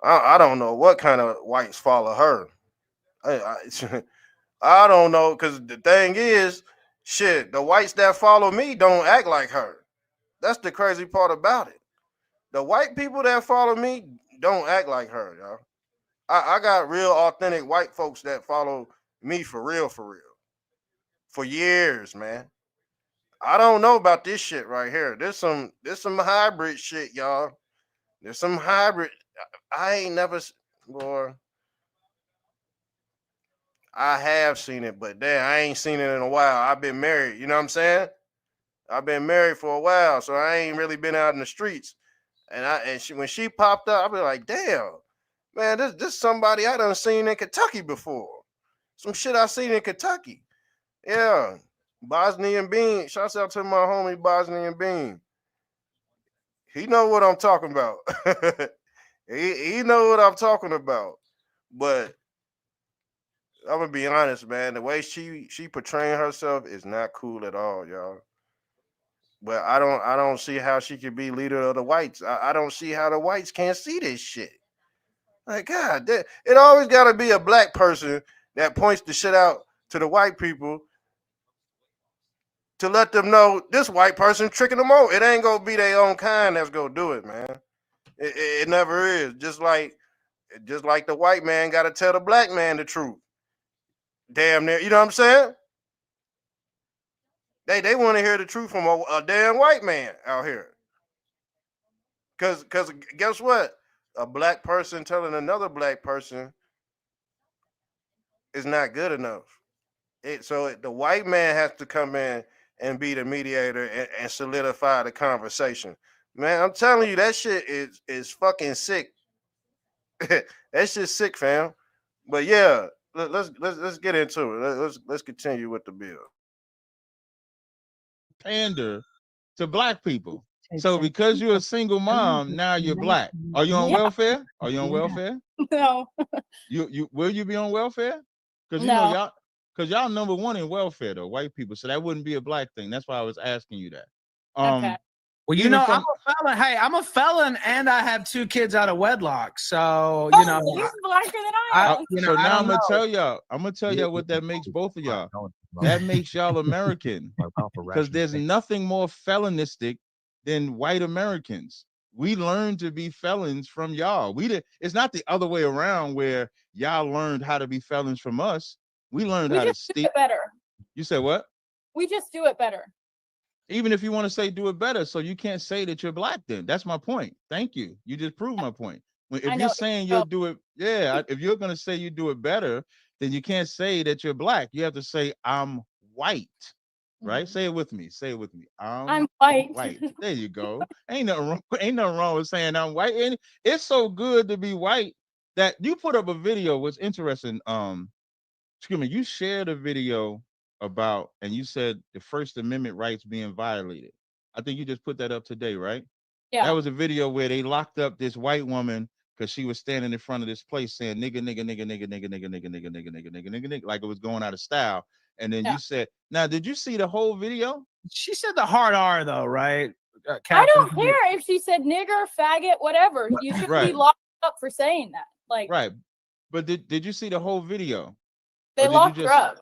I don't know what kind of whites follow her. I, I don't know because the thing is, shit, the whites that follow me don't act like her. That's the crazy part about it. The white people that follow me don't act like her, y'all. I got real authentic white folks that follow me for real, for years, man. I don't know about this shit right here. There's some hybrid shit, y'all. There's some hybrid. I ain't never, boy. I have seen it, but damn, I ain't seen it in a while. I've been married. You know what I'm saying? I've been married for a while, so I ain't really been out in the streets. And she when she popped up, I be like, damn, man, this somebody I done seen in Kentucky before. Some shit I seen in Kentucky. Yeah. Bosnian Bean. Shouts out to my homie Bosnian Bean. He know what I'm talking about. he know what I'm talking about. But I'm gonna be honest, man. The way she portraying herself is not cool at all, y'all. But I don't see how she could be leader of the whites. I don't see how the whites can't see this shit. Like God, it always got to be a black person that points the shit out to the white people to let them know this white person tricking them out. It ain't gonna be their own kind that's gonna do it, man. It never is. Just like the white man got to tell the black man the truth. Damn near, you know what I'm saying? They want to hear the truth from a damn white man out here. Cause guess what? A black person telling another black person is not good enough. The white man has to come in and be the mediator and solidify the conversation. Man, I'm telling you, that shit is fucking sick. That shit's sick, fam. But yeah, let's get into it. Let's continue with the bill.
Pander to black people. So because you're a single mom, now you're black. Are you on welfare? Are you on welfare?
No.
You will you be on welfare? Because
No.
y'all because y'all number one in welfare though, white people. So that wouldn't be a black thing. That's why I was asking you that.
Okay.
Well,
even
I'm
from-
a felon. Hey, I'm a felon, and I have 2 kids out of wedlock. So
He's blacker than I am.
so
I
now
don't
I'm gonna
know.
tell y'all. I'm gonna tell y'all what that makes both of y'all. That makes y'all American. Because there's nothing more felonistic than white Americans. We learned to be felons from y'all. It's not the other way around where y'all learned how to be felons from us. We learned how to
do it better.
You said what?
We just do it better.
Even if you want to say do it better, so you can't say that you're black then. That's my point. Thank you. You just proved my point. If you're saying you'll do it, if you're going to say you do it better, then you can't say that you're black. You have to say I'm white. Right? Say it with me. Say it with me.
I'm white.
White. There you go. Ain't nothing wrong with saying I'm white. And it's so good to be white that you put up a video. What's interesting, excuse me, you shared a video about, and you said the First Amendment rights being violated. I think you just put that up today, right?
Yeah.
That was a video where they locked up this white woman because she was standing in front of this place saying nigga, nigga, nigga, nigga, nigga, nigga, nigga, nigga, nigga, nigga, nigga, nigga, nigga, like it was going out of style. And then
Yeah.
you said, now, did you see the whole video?
She said the hard R though, right?
I
Captain?
don't care if she said nigger, faggot, whatever. You should be
Right.
locked up for saying that. Like,
Right. But did you see the whole video?
they
Or did you
locked her
just
up.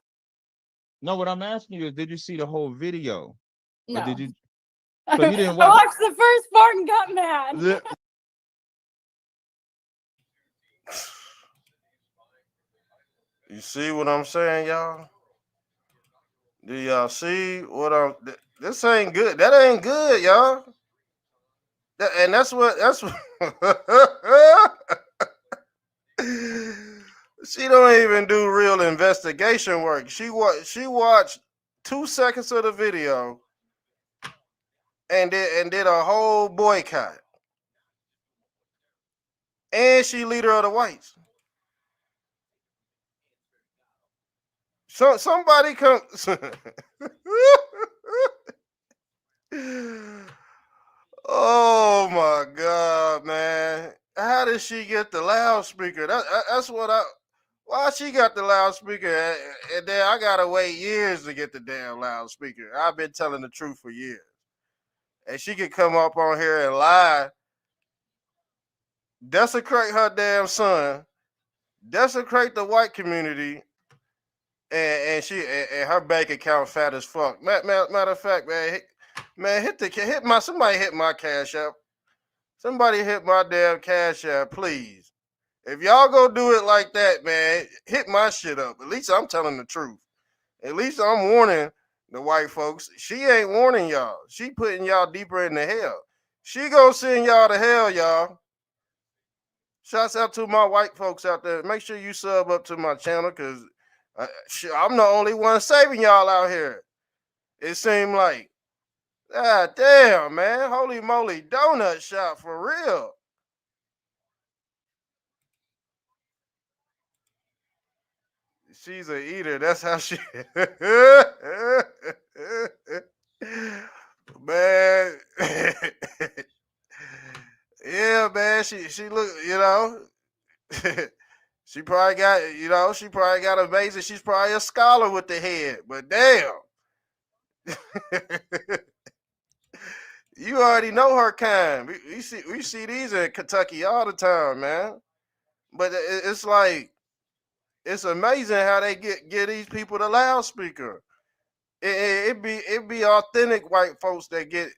no? What I'm asking you is, did you see the whole video?
No.
Or did you? So you didn't
I
watch?
watched the first part and got mad.
You see what I'm saying, y'all? Do y'all see what I'm? This ain't good. That ain't good, y'all. And that's what. She don't even do real investigation work. She watched 2 seconds of the video and did a whole boycott. And she leader of the whites. So somebody come. Oh my God, man! How did she get the loudspeaker? That's what I. Why she got the loudspeaker and then I gotta wait years to get the damn loudspeaker? I've been telling the truth for years, and she could come up on here and lie, desecrate her damn son, desecrate the white community, and her bank account fat as fuck. Matter of fact, man, somebody hit my cash app. Somebody hit my damn cash app, please. If y'all go do it like that, man, hit my shit up. At least I'm telling the truth. At least I'm warning the white folks. She ain't warning y'all. She putting y'all deeper into hell. She gonna send y'all to hell, y'all. Shouts out to my white folks out there. Make sure you sub up to my channel, because I'm the only one saving y'all out here. It seemed like. God damn, man. Holy moly donut shop for real. She's a eater. That's how she. Man. Yeah, man. She look, she probably got amazing. She's probably a scholar with the head, but damn. You already know her kind. We see these in Kentucky all the time, man. But it's like, it's amazing how they get these people the loudspeaker. It be authentic white folks that get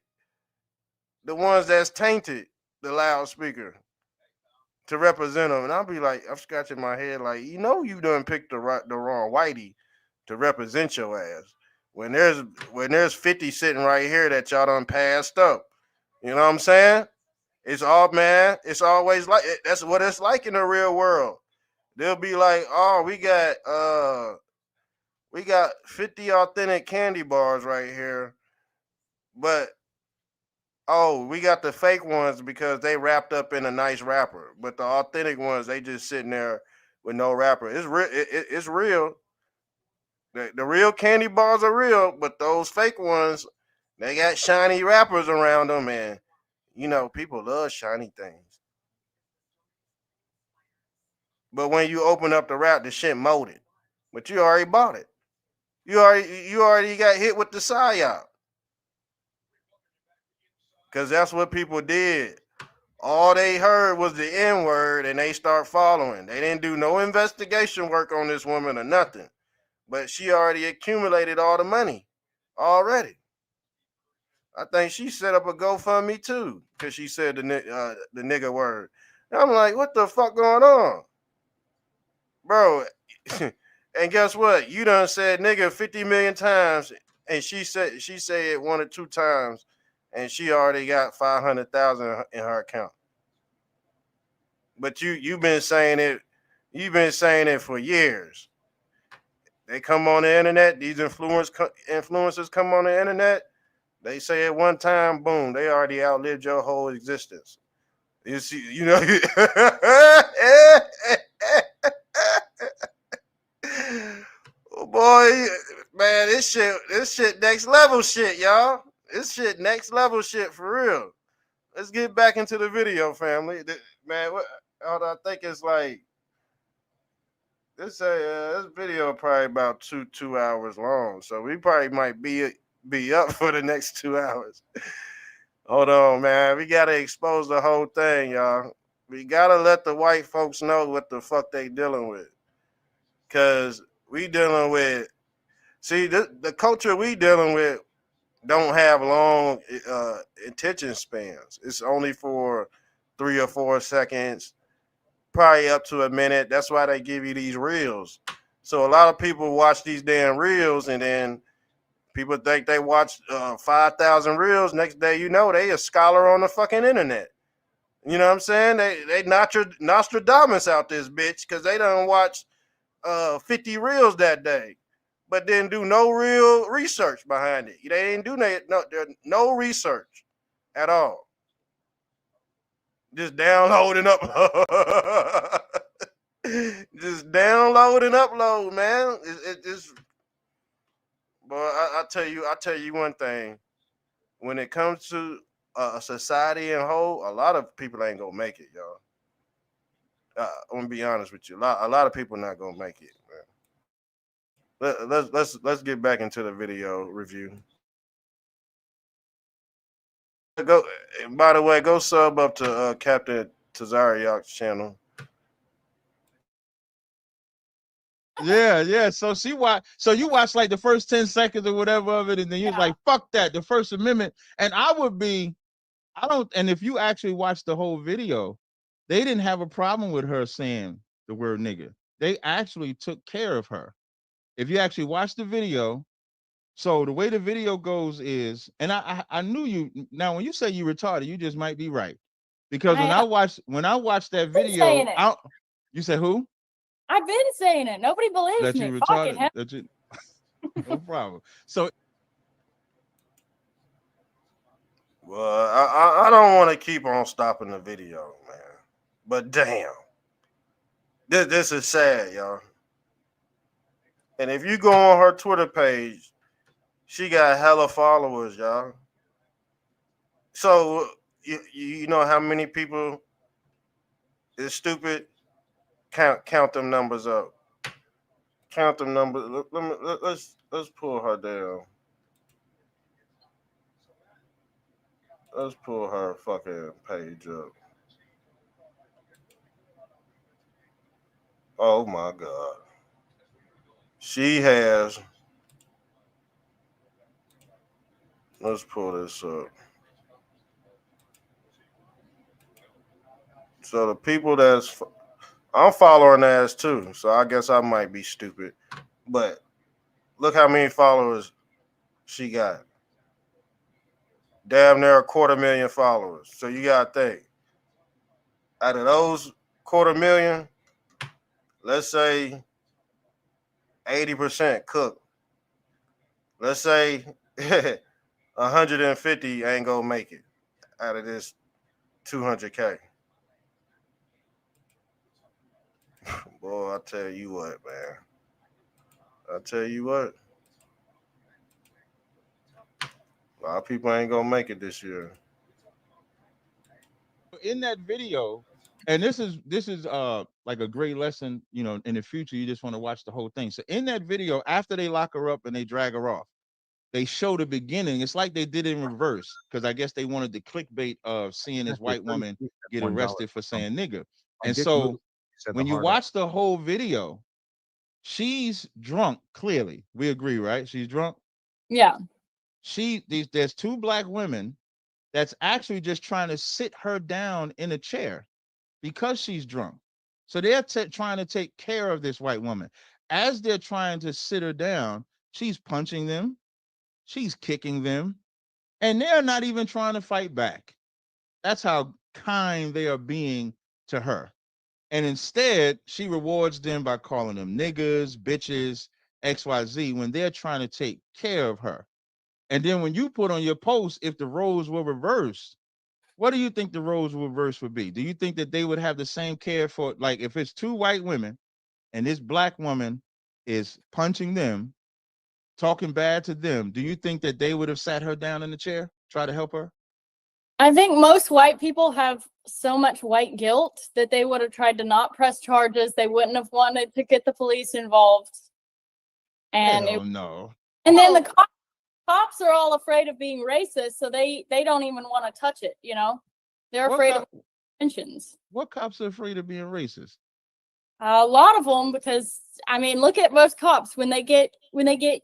the ones that's tainted the loudspeaker to represent them, and I'll be like, I'm scratching my head like, you done picked the wrong whitey to represent your ass. When there's 50 sitting right here that y'all done passed up. You know what I'm saying? It's always like that's what it's like in the real world. They'll be like, oh, we got 50 authentic candy bars right here, but oh, we got the fake ones because they wrapped up in a nice wrapper, but the authentic ones, they just sitting there with no wrapper. It's real. It's real. The real candy bars are real, but those fake ones, they got shiny wrappers around them, and people love shiny things. But when you open up the wrap, the shit molded. But you already bought it. You already got hit with the psyop. Because that's what people did. All they heard was the N word and they start following. They didn't do no investigation work on this woman or nothing. But she already accumulated all the money already. I think she set up a GoFundMe too, because she said the nigga word. And I'm like, what the fuck going on? Bro, and guess what? You done said nigga 50 million times, and she said it 1 or 2 times, and she already got 500,000 in her account. But you've been saying it for years. They come on the internet, these influencers come on the internet, they say it one time, boom, they already outlived your whole existence. You see, oh boy, man, this shit next level shit, y'all. This shit next level shit for real. Let's get back into the video, family. Man, I think it's like this video probably about two hours long, so we probably might be up for the next 2 hours. Hold on, man. We gotta expose the whole thing, y'all. We gotta let the white folks know what the fuck they dealing with, cause we dealing with. See, the culture we dealing with don't have long attention spans. It's only for 3 or 4 seconds, probably up to a minute. That's why they give you these reels. So a lot of people watch these damn reels, and then people think they watch 5,000 reels. Next day, you know, they a scholar on the fucking internet. You know what I'm saying? They Nostradamus out this bitch because they done watch 50 reels that day, but didn't do no real research behind it. They didn't do no research at all. Just download and upload. Just download and upload, man. It just, boy, I tell you one thing. When it comes to a society in whole, a lot of people ain't gonna make it, y'all. I'm gonna be honest with you. A lot of people not gonna make it, man. Let's get back into the video review. Go. By the way, go sub up to Captain TAZARYACH's channel.
Yeah. So you watch like the first 10 seconds or whatever of it, and then you're like, fuck that, the First Amendment. And and if you actually watch the whole video, they didn't have a problem with her saying the word nigga. They actually took care of her. If you actually watch the video, so the way the video goes is, and I knew you. Now, when you say you retarded, you just might be right, because when I watched that video, you said who?
I've been saying it. Nobody believes
That
me.
you
Fucking
retarded. That you, no problem. So,
well, I don't want to keep on stopping the video, man. But damn, this is sad, y'all. And if you go on her Twitter page, she got hella followers, y'all. So you know how many people is stupid? Count them numbers up. Count them numbers. Let's pull her down. Let's pull her fucking page up. Oh my god. She has. Let's pull this up. So the people I'm following ass too, so I guess I might be stupid. But look how many followers she got. Damn near 250,000 followers. So you gotta think. Out of those 250,000, let's say 80% cook. Let's say 150 ain't gonna make it out of this 200K. Boy, I tell you what, man. I tell you what. A lot of people ain't gonna make it this year.
in that video, and this is like a great lesson, in the future. You just want to watch the whole thing. So in that video, after they lock her up and they drag her off, they show the beginning. It's like they did it in reverse, because I guess they wanted the clickbait of seeing this white woman get arrested for saying nigger. And so when you watch the whole video, she's drunk. Clearly, we agree, right? She's drunk.
Yeah.
There's two black women that's actually just trying to sit her down in a chair because she's drunk. So they're trying to take care of this white woman. As they're trying to sit her down, she's punching them, she's kicking them, and they're not even trying to fight back. That's how kind they are being to her. And instead, she rewards them by calling them niggers, bitches, XYZ, when they're trying to take care of her. And then when you put on your post, if the roles were reversed, what do you think the roles reversed would be? Do you think that they would have the same care for, like, if it's two white women and this black woman is punching them, talking bad to them, do you think that they would have sat her down in the chair, try to help her?
I think most white people have so much white guilt that they would have tried to not press charges. They wouldn't have wanted to get the police involved. And
Hell no.
and then the cops are all afraid of being racist, so they don't even want to touch it. They're
What
afraid
cop,
of tensions.
what cops are afraid of being racist?
A lot of them, because I mean, look at most cops when they get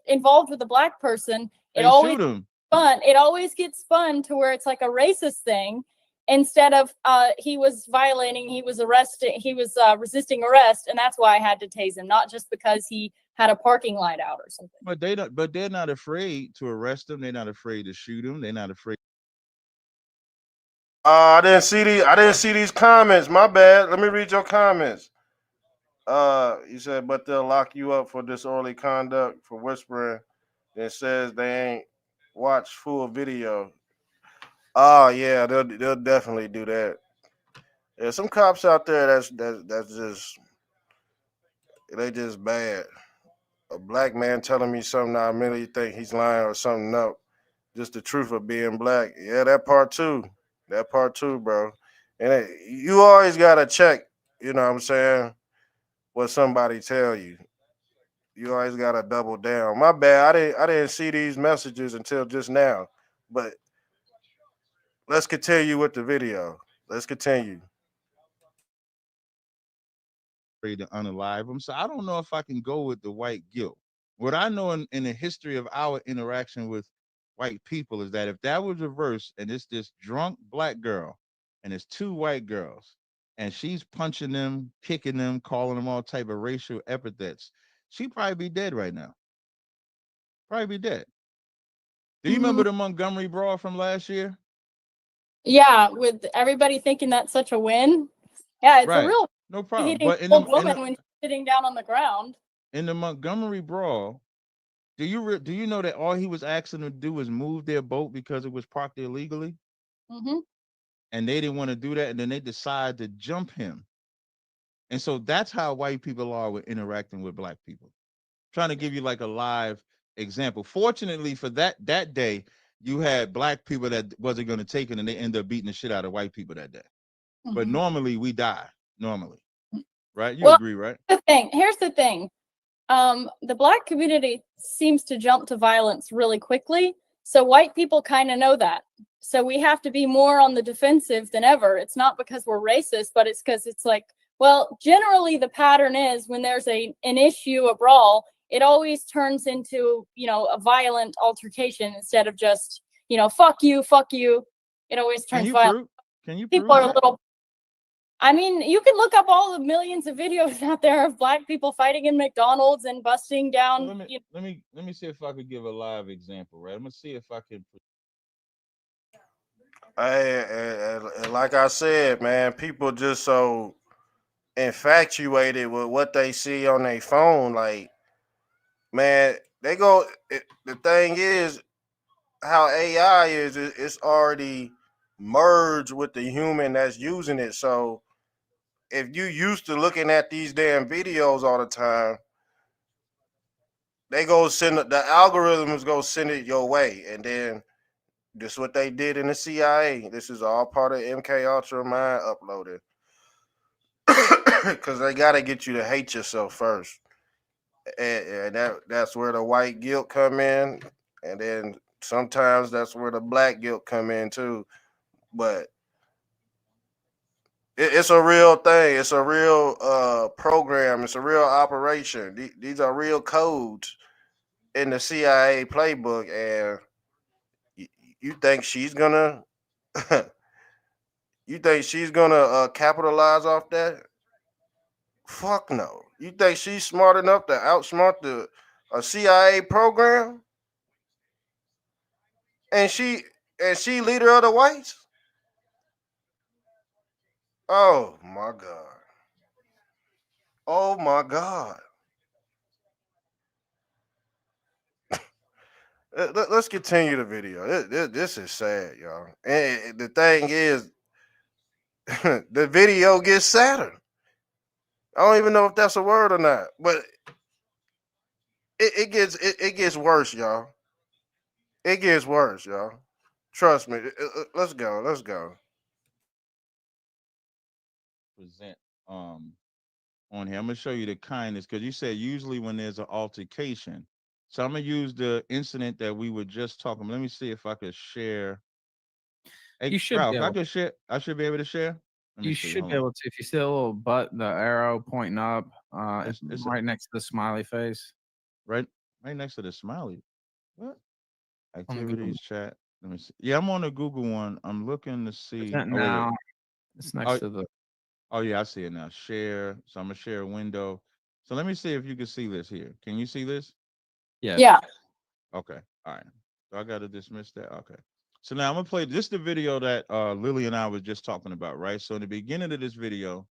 involved with a black person,
They shoot them.
it always gets spun to where it's like a racist thing instead of he was resisting arrest, and that's why I had to tase him, not just because he had a parking light out or something.
But they don't. But they're not afraid to arrest them. They're not afraid to shoot them. They're not afraid.
I didn't see these comments. My bad. Let me read your comments. You said, but they'll lock you up for disorderly conduct for whispering. Then says they ain't watched full video. Oh yeah, they'll definitely do that. There's some cops out there that's just they just bad. A black man telling me something, I immediately think he's lying or something. No, just the truth of being black. Yeah, that part too. That part too, bro. And you always gotta check. You know what I'm saying? What somebody tell you. You always gotta double down. My bad. I didn't see these messages until just now. But let's continue with the video. Let's continue.
Afraid to unalive them. So I don't know if I can go with the white guilt. What I know in the history of our interaction with white people is that if that was reversed and it's this drunk black girl and it's two white girls and she's punching them, kicking them, calling them all type of racial epithets, she'd probably be dead right now. Probably be dead. Do you remember the Montgomery brawl from last year?
Yeah, with everybody thinking that's such a win. Yeah, it's a
Right.
real
No problem.
hitting
But
old woman when she's sitting down on the ground.
in the Montgomery brawl, do you know that all he was asking them to do was move their boat because it was parked illegally?
Mm-hmm.
And they didn't want to do that, and then they decided to jump him. And so that's how white people are with interacting with black people. Trying to give you like a live example. Fortunately for that day, you had black people that wasn't going to take it, and they end up beating the shit out of white people that day.
Mm-hmm.
But normally we die. Normally, right? You
Well,
agree, right?
Here's the thing. The black community seems to jump to violence really quickly. So white people kind of know that. So we have to be more on the defensive than ever. It's not because we're racist, but it's because it's like, well, generally the pattern is when there's an issue, a brawl, it always turns into, a violent altercation instead of just, fuck you, fuck you. It always turns violent.
Can you
People
prove
are a
that?
little. I mean, you can look up all the millions of videos out there of black people fighting in McDonald's and busting down.
Let me see if I could give a live example, right? I'm gonna see if I can.
And like I said, man, people just so infatuated with what they see on their phone. Like, man, they go. The thing is, how AI is, it's already merged with the human that's using it. So if you used to looking at these damn videos all the time, they go send the algorithms go send it your way, and then this is what they did in the CIA. This is all part of MK Ultra mind uploaded, because they got to get you to hate yourself first, and that's where the white guilt come in, and then sometimes that's where the black guilt come in too. But it's a real thing. It's a real program. It's a real operation. These are real codes in the CIA playbook, and you think she's gonna you think she's gonna capitalize off that? Fuck no. You think she's smart enough to outsmart a CIA program? And she leader of the whites? Oh my god. Oh my god. Let's continue the video. This is sad, y'all. And the thing is, the video gets sadder. I don't even know if that's a word or not, but it gets worse, y'all. It gets worse, y'all. Trust me. Let's go. Let's go.
Present on here. I'm gonna show you the kindness because you said usually when there's an altercation. So I'm gonna use the incident that we were just talking about. Let me see if I could share.
You
Hey,
should be
Ralph, I
able.
could share. I should be able to share. Let me
You
see.
should
Hold
be
on.
able to if you see a little the arrow pointing up,
It's
right next to the smiley face
right next to the smiley. What?
on the Google.
Activities chat. Let me see. Yeah, I'm on the Google one. I'm looking to see.
Present
Oh wait.
now. It's next
Oh,
to the.
oh yeah, I see it now. Share. So I'm gonna share a window. So let me see if you can see this here. Can you see this?
Yes.
Yeah.
Okay. All right. So I gotta dismiss that. Okay. So now I'm gonna play this the video that Lily and I was just talking about, right? So in the beginning of this video,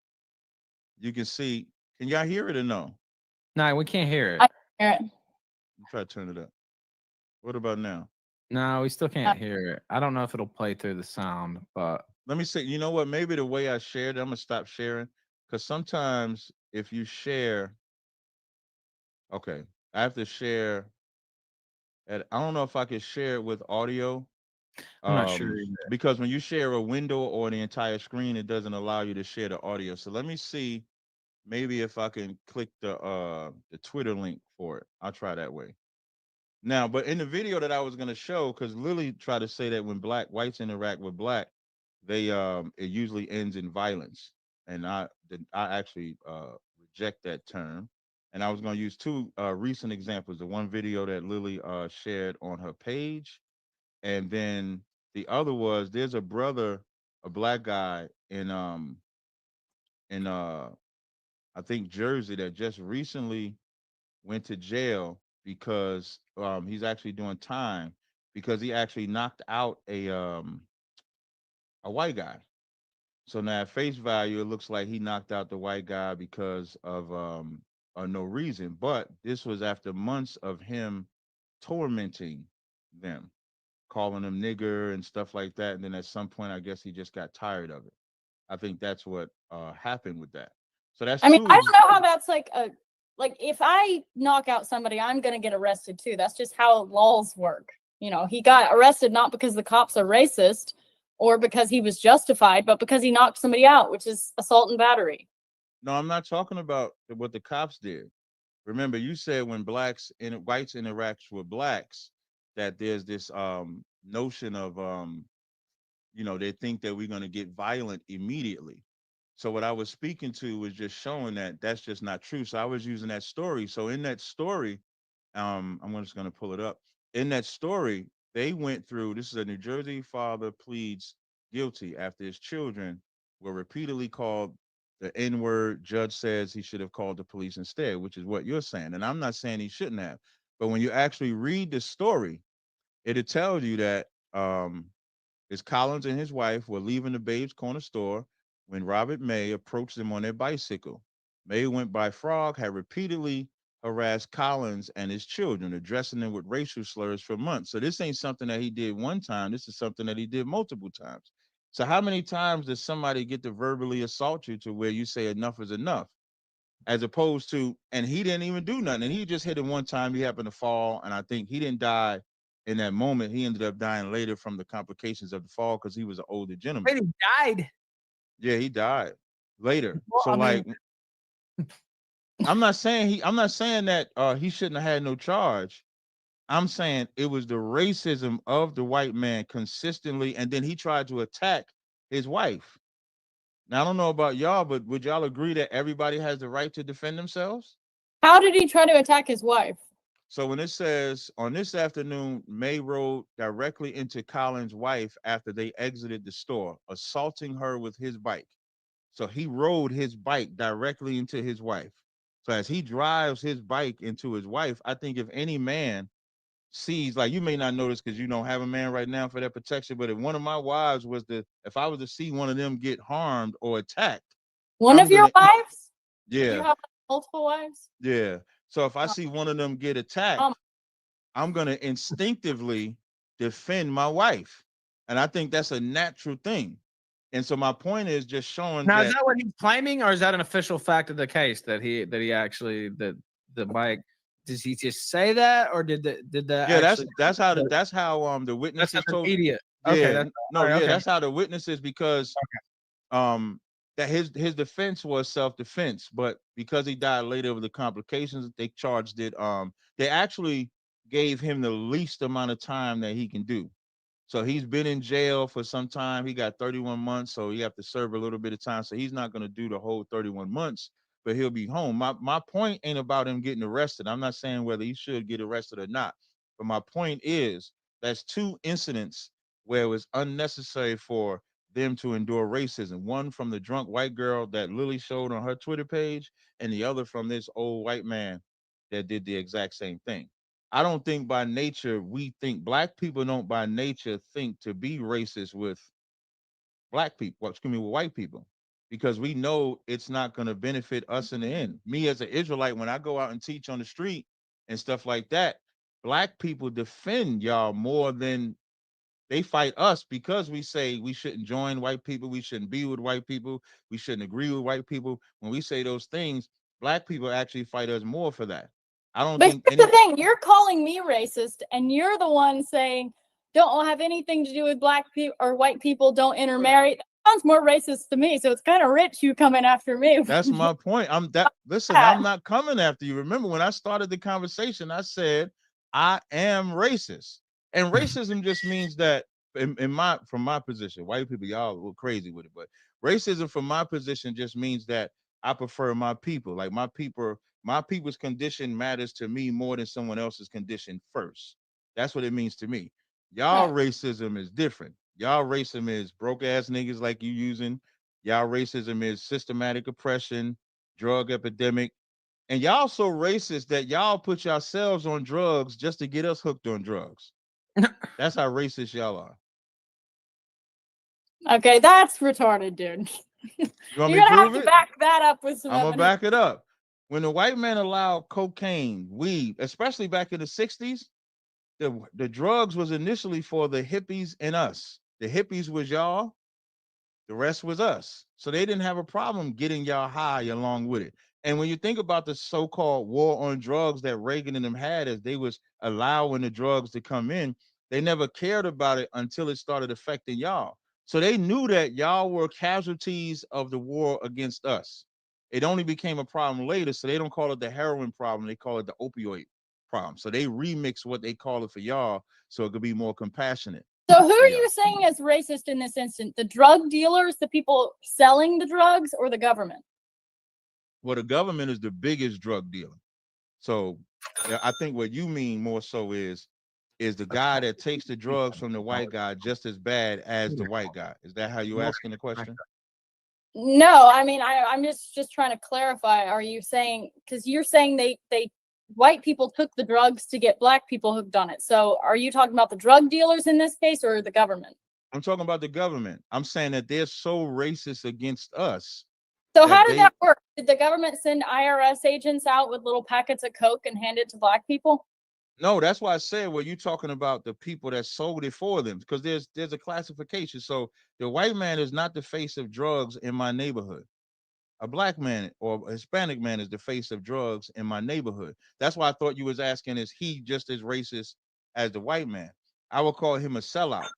you can see, can y'all hear it or no?
No, we can't hear
I
it.
can hear it.
Try to turn it up. What about now?
No, we still can't hear it. I don't know if it'll play through the sound, but
Let me see. You know what? Maybe the way I shared, I'm gonna stop sharing. Because sometimes if you share, okay, I have to share at I don't know if I can share it with audio.
I'm not sure either.
Because when you share a window or the entire screen, it doesn't allow you to share the audio. So let me see maybe if I can click the Twitter link for it. I'll try that way. Now, but in the video that I was gonna show, because Lily tried to say that when whites interact with black, they it usually ends in violence. And I actually reject that term. And I was gonna use two recent examples. The one video that Lily shared on her page, and then the other was there's a brother, a black guy in I think Jersey that just recently went to jail because he's actually doing time because he actually knocked out a white guy. So now at face value, it looks like he knocked out the white guy because of no reason. But this was after months of him tormenting them, calling them nigger and stuff like that. And then at some point, I guess he just got tired of it. I think that's what happened with that. So that's
I mean, I
two.
don't know how that's like if I knock out somebody, I'm gonna get arrested too. That's just how laws work. You know, he got arrested not because the cops are racist or because he was justified, but because he knocked somebody out, which is assault and battery.
No, I'm not talking about what the cops did. Remember, you said when blacks and whites interacts with blacks, that there's this notion of they think that we're going to get violent immediately. So what I was speaking to was just showing that that's just not true. So I was using that story. So in that story, I'm just going to pull it up. In that story, they went through. This is a New Jersey father pleads guilty after his children were repeatedly called the N word. Judge says he should have called the police instead, which is what you're saying. And I'm not saying he shouldn't have. But when you actually read the story, it tells you that is Collins and his wife were leaving the Babe's Corner store when Robert May approached them on their bicycle. May went by Frog, had repeatedly harassed Collins and his children, addressing them with racial slurs for months. So this ain't something that he did one time. This is something that he did multiple times. So how many times does somebody get to verbally assault you to where you say enough is enough? As opposed to, and he didn't even do nothing. And he just hit him one time. He happened to fall. And I think he didn't die in that moment. He ended up dying later from the complications of the fall because he was an older gentleman.
Wait, he died.
Yeah, he died later.
Well,
So
I
like
mean,
I'm not saying that he shouldn't have had no charge. I'm saying it was the racism of the white man consistently, and then he tried to attack his wife. Now I don't know about y'all, but would y'all agree that everybody has the right to defend themselves?
How did he try to attack his wife?
So when it says on this afternoon, May rode directly into Collins' wife after they exited the store, assaulting her with his bike. So he rode his bike directly into his wife. So as he drives his bike into his wife, I think if any man sees, like you may not notice because you don't have a man right now for that protection, but if one of my wives if I was to see one of them get harmed or attacked,
One of your wives? Do you
yeah,
have multiple wives?
yeah. So if I see one of them get attacked, I'm gonna instinctively defend my wife, and I think that's a natural thing. And so my point is just showing
now
that.
is that what he's claiming, or is that an official fact of the case that he actually the bike? Does he just say that, or did the
Yeah,
actually?
that's how the witnesses
That's
told.
immediate. Okay,
Yeah,
that's
no,
all right,
yeah,
okay.
that's how the witness is because that his defense was self-defense, but because he died later of the complications, they charged it. They actually gave him the least amount of time that he can do. So he's been in jail for some time. He got 31 months, so he have to serve a little bit of time. So he's not going to do the whole 31 months, but he'll be home. My point ain't about him getting arrested. I'm not saying whether he should get arrested or not, but my point is that's two incidents where it was unnecessary for them to endure racism. One from the drunk white girl that Lily showed on her Twitter page, and the other from this old white man that did the exact same thing. I don't think by nature we think black people don't by nature think to be racist with black people, excuse me, with white people, because we know it's not going to benefit us in the end. Me as an Israelite, when I go out and teach on the street and stuff like that, black people defend y'all more than they fight us because we say we shouldn't join white people, we shouldn't be with white people, we shouldn't agree with white people. When we say those things, black people actually fight us more for that. I don't
But
think
here's the thing, you're calling me racist, and you're the one saying don't have anything to do with black people or white people, don't intermarry. That sounds more racist to me. So it's kind of rich you coming after me.
That's my point. Listen, I'm not coming after you. Remember when I started the conversation, I said I am racist. And racism just means that from my position, white people, y'all were crazy with it, but racism from my position just means that I prefer my people. Like my people's condition matters to me more than someone else's condition first. That's what it means to me. Y'all racism is different. Y'all racism is broke ass niggas like you using. Y'all racism is systematic oppression, drug epidemic. And y'all so racist that y'all put yourselves on drugs just to get us hooked on drugs. That's how racist y'all are.
Okay, that's retarded, dude.
You want
You're
me to
gonna have
prove
to
it?
back that up with some
I'm gonna
evidence.
back it up. When the white man allowed cocaine, weed, especially back in the 60s, the drugs was initially for the hippies and us. The hippies was y'all, the rest was us. So they didn't have a problem getting y'all high along with it. And when you think about the so-called war on drugs that Reagan and them had as they was allowing the drugs to come in, they never cared about it until it started affecting y'all. So they knew that y'all were casualties of the war against us. It only became a problem later, so they don't call it the heroin problem, they call it the opioid problem. So they remix what they call it for y'all so it could be more compassionate.
So who are you saying is racist in this instance? The drug dealers, the people selling the drugs, or the government?
Well, the government is the biggest drug dealer. So I think what you mean more so is the guy that takes the drugs from the white guy just as bad as the white guy? Is that how you asking the question?
No, I mean I'm just trying to clarify. Are you saying, because you're saying they white people took the drugs to get black people hooked on it. So are you talking about the drug dealers in this case or the government?
I'm talking about the government. I'm saying that they're so racist against us.
So how did that work? Did the government send IRS agents out with little packets of coke and hand it to black people?
No, that's why I said, well, you're talking about the people that sold it for them, because there's a classification. So the white man is not the face of drugs in my neighborhood. A black man or a Hispanic man is the face of drugs in my neighborhood. That's why I thought you was asking, is he just as racist as the white man? I would call him a sellout.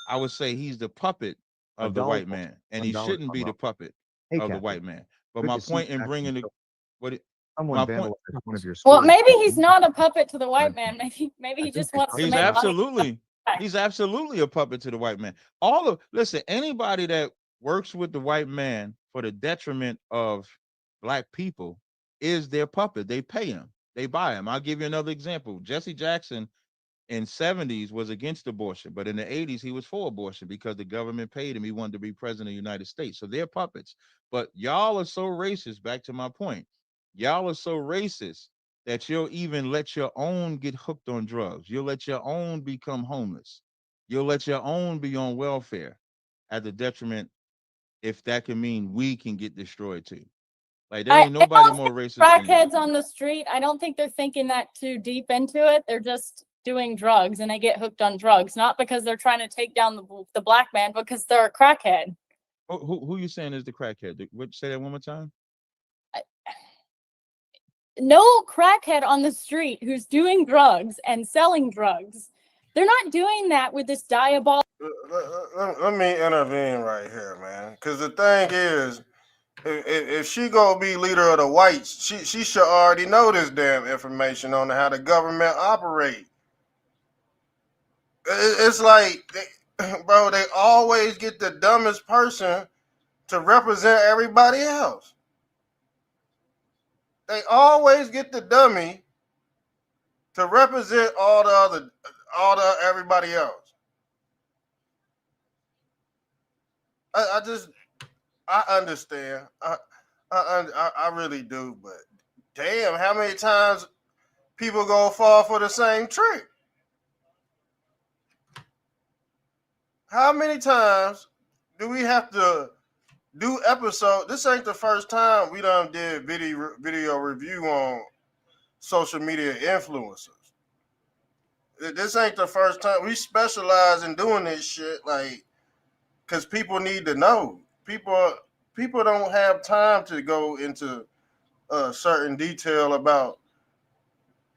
I would say he's the puppet of the white man, and he shouldn't be the puppet of the white man. But my point in bringing the
Someone vandalized one of your schools.
Well, maybe he's not a puppet to the white man. Maybe he just wants to
he's
make
absolutely he's absolutely a puppet to the white man. Listen, anybody that works with the white man for the detriment of black people is their puppet. They pay him, they buy him. I'll give you another example. Jesse Jackson in 70s was against abortion, but in the 80s he was for abortion because the government paid him. He wanted to be president of the United States. So they're puppets. But y'all are so racist, back to my point. Y'all are so racist that you'll even let your own get hooked on drugs. You'll let your own become homeless. You'll let your own be on welfare at the detriment, if that can mean we can get destroyed too. Like there ain't nobody more racist than you.
Crackheads on the street, I don't think they're thinking that too deep into it. They're just doing drugs and they get hooked on drugs, not because they're trying to take down the black man, because they're a crackhead.
Who you saying is the crackhead? Say that one more time.
No crackhead on the street who's doing drugs and selling drugs. They're not doing that with this diabolical
let me intervene right here, man. Because the thing is, if she gonna be leader of the whites, she should already know this damn information on how the government operate. It's like, bro, they always get the dumbest person to represent everybody else. They always get the dummy to represent all the everybody else. I just, I understand. I really do, but damn, how many times people gonna fall for the same trick? How many times do we have to do episode? This ain't the first time we done did video review on social media influencers. This ain't the first time. We specialize in doing this shit, like, because people need to know. People don't have time to go into certain detail about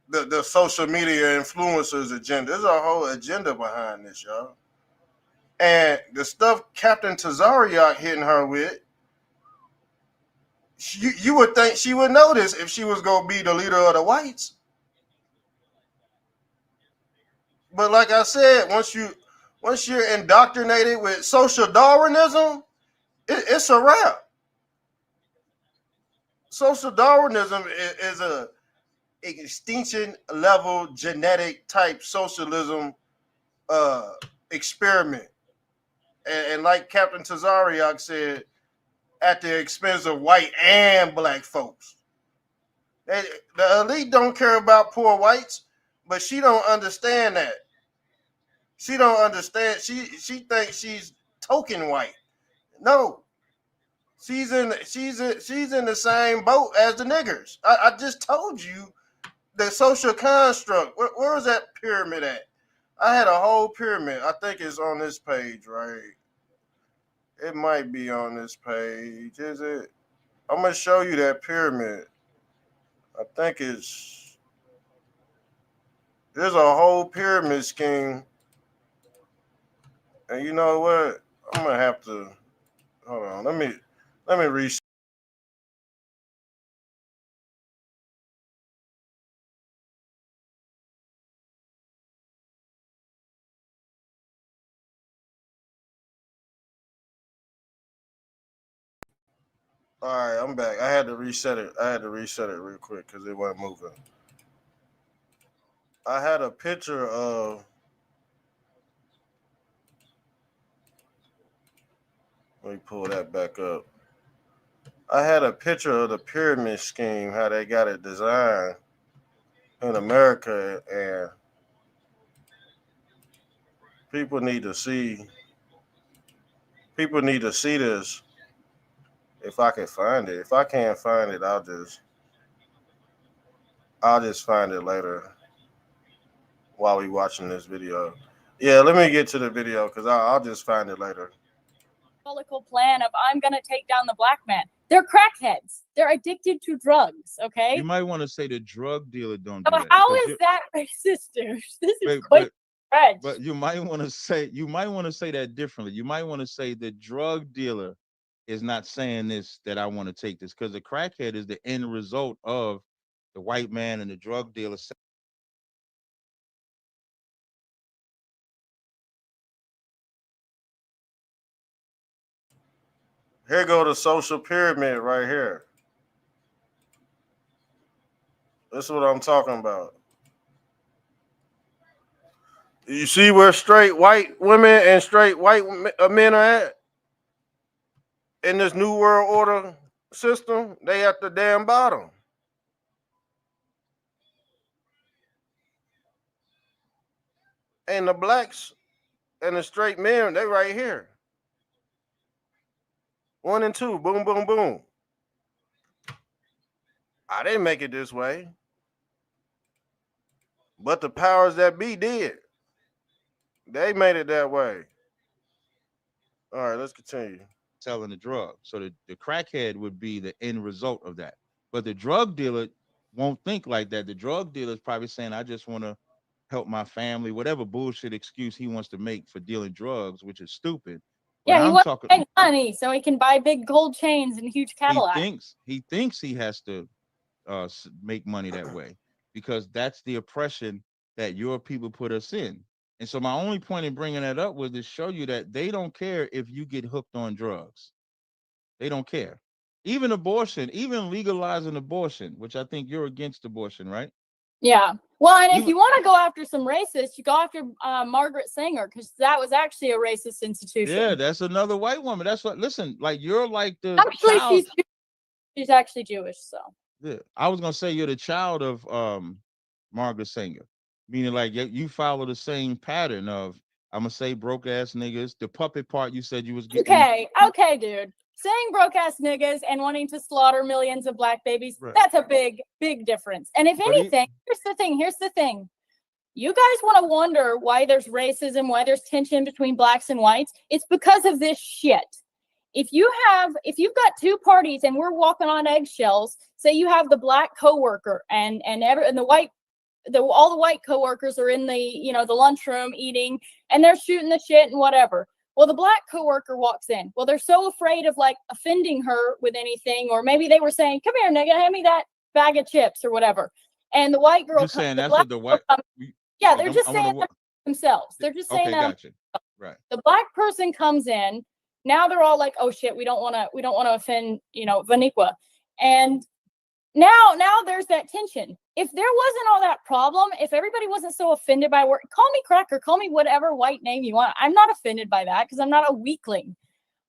the social media influencers agenda. There's a whole agenda behind this, y'all. And the stuff Captain TAZARYACH hitting her with, you would think she would notice if she was gonna be the leader of the whites. But like I said, once you're indoctrinated with social Darwinism, it's a wrap. Social Darwinism is a extinction level genetic type socialism experiment, and like Captain TAZARYACH said, at the expense of white and black folks. The elite don't care about poor whites, but she don't understand that. She don't understand. She thinks she's token white. No, she's in the same boat as the niggers. I just told you the social construct. Where is that pyramid at? I had a whole pyramid. I think it's on this page, right? It might be on this page. Is it? I'm gonna show you that pyramid. I think there's a whole pyramid scheme. And you know what? I'm gonna have to hold on. Let me reset. All right, I'm back. I had to reset it. I had to reset it real quick because it wasn't moving. I had a picture of. Let me pull that back up. I had a picture of the pyramid scheme, how they got it designed in America, and people need to see. People need to see this. If I can find it. If I can't find it, I'll just find it later while we watching this video. Yeah, let me get to the video because I'll just find it later.
Plan of I'm gonna take down the black man. They're crackheads. They're addicted to drugs. Okay.
You might want to say the drug dealer don't do
So
that.
how is that racist, dude? This is
Wait,
quite stretch.
but you might want to say that differently. You might want to say the drug dealer is not saying this, that I want to take this, because the crackhead is the end result of the white man and the drug dealer.
Here go the social pyramid right here. This is what I'm talking about. You see where straight white women and straight white men are at in this new world order system? They at the damn bottom. And the blacks and the straight men, they right here. 1 and 2, boom, boom, boom. I didn't make it this way, but the powers that be did. They made it that way. All right, let's continue.
Selling the drug. So the crackhead would be the end result of that. But the drug dealer won't think like that. The drug dealer is probably saying, I just want to help my family, whatever bullshit excuse he wants to make for dealing drugs, which is stupid. But
Yeah, he
I'm
wants to
talking,
make money so he can buy big gold chains and huge Cadillacs.
he thinks he has to make money that way because that's the oppression that your people put us in. And so my only point in bringing that up was to show you that they don't care if you get hooked on drugs. They don't care. Even abortion, even legalizing abortion, which I think you're against abortion, right?
Yeah. Well, and if
Even
you want to go after some racists, you go after Margaret Sanger, because that was actually a racist institution.
yeah, that's another white woman. That's what. Listen, like you're like the
Actually,
child.
she's actually Jewish. So
Yeah, I was gonna say you're the child of Margaret Sanger, meaning like you follow the same pattern of I'm gonna say broke ass niggas. The puppet part you said you was getting.
okay, dude. Saying broke ass niggas and wanting to slaughter millions of black babies,
Right.
that's a big difference. And if
But
anything, here's the thing. You guys want to wonder why there's racism, why there's tension between blacks and whites. It's because of this shit. If you've got two parties and we're walking on eggshells, say you have the black coworker and the white, all the white coworkers are in the lunchroom eating and they're shooting the shit and whatever. Well, the black coworker walks in. Well, they're so afraid of like offending her with anything, or maybe they were saying, "Come here, nigga, hand me that bag of chips" or whatever. And the white girl,
just saying that's what the white.
Yeah, they're just saying themselves. They're just saying
okay, gotcha. Right.
The black person comes in. Now they're all like, "Oh shit, we don't want to offend, Vaniqua." And now there's that tension. If there wasn't all that problem, if everybody wasn't so offended by word, call me cracker, call me whatever white name you want. I'm not offended by that because I'm not a weakling.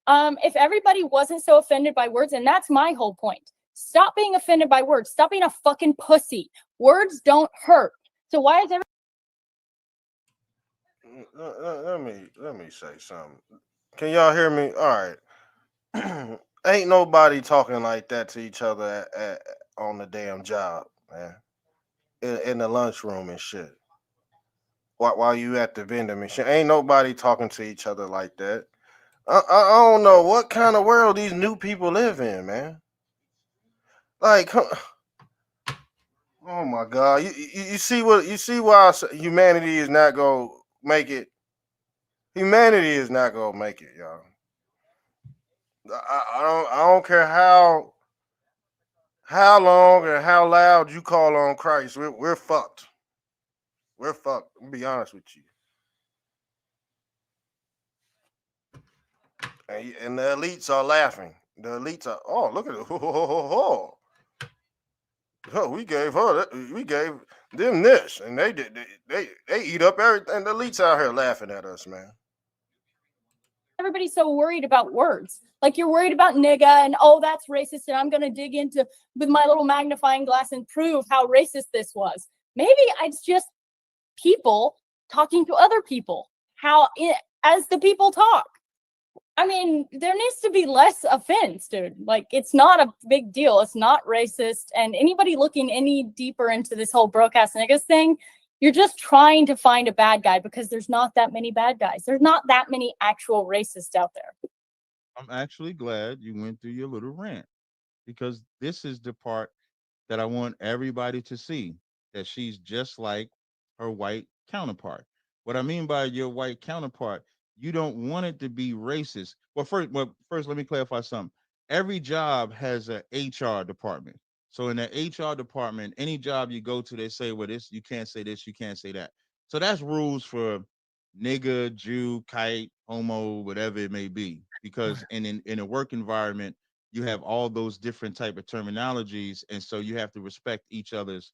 If everybody wasn't so offended by words, and that's my whole point. Stop being offended by words. Stop being a fucking pussy. Words don't hurt. So why is everybody?
Let me say something. Can y'all hear me? All right. Ain't nobody talking like that to each other on the damn job, man. In the lunchroom and shit. While you at the vending machine, ain't nobody talking to each other like that. I don't know what kind of world these new people live in, man. Like, oh my God, you see why humanity is not gonna make it. Humanity is not gonna make it, y'all. I don't care how long and how loud you call on Christ. We're fucked. We're fucked. I'm be honest with you. And the elites are laughing. The elites are, oh, look at it. Oh, we gave them this, and they eat up everything. The elites out here laughing at us, man.
Everybody's so worried about words. Like you're worried about nigga and oh, that's racist, and I'm gonna dig into with my little magnifying glass and prove how racist this was. Maybe it's just people talking to other people. As the people talk. I mean, there needs to be less offense, dude. Like, it's not a big deal. It's not racist. And anybody looking any deeper into this whole broke ass niggas thing, you're just trying to find a bad guy because there's not that many bad guys. There's not that many actual racists out there.
I'm actually glad you went through your little rant because this is the part that I want everybody to see that she's just like her white counterpart. What I mean by your white counterpart, you don't want it to be racist. First, let me clarify something. Every job has an HR department. So in the HR department, any job you go to, they say, well, this, you can't say this, you can't say that. So that's rules for nigga, Jew, kite, homo, whatever it may be. Because in a work environment, you have all those different type of terminologies, and so you have to respect each other's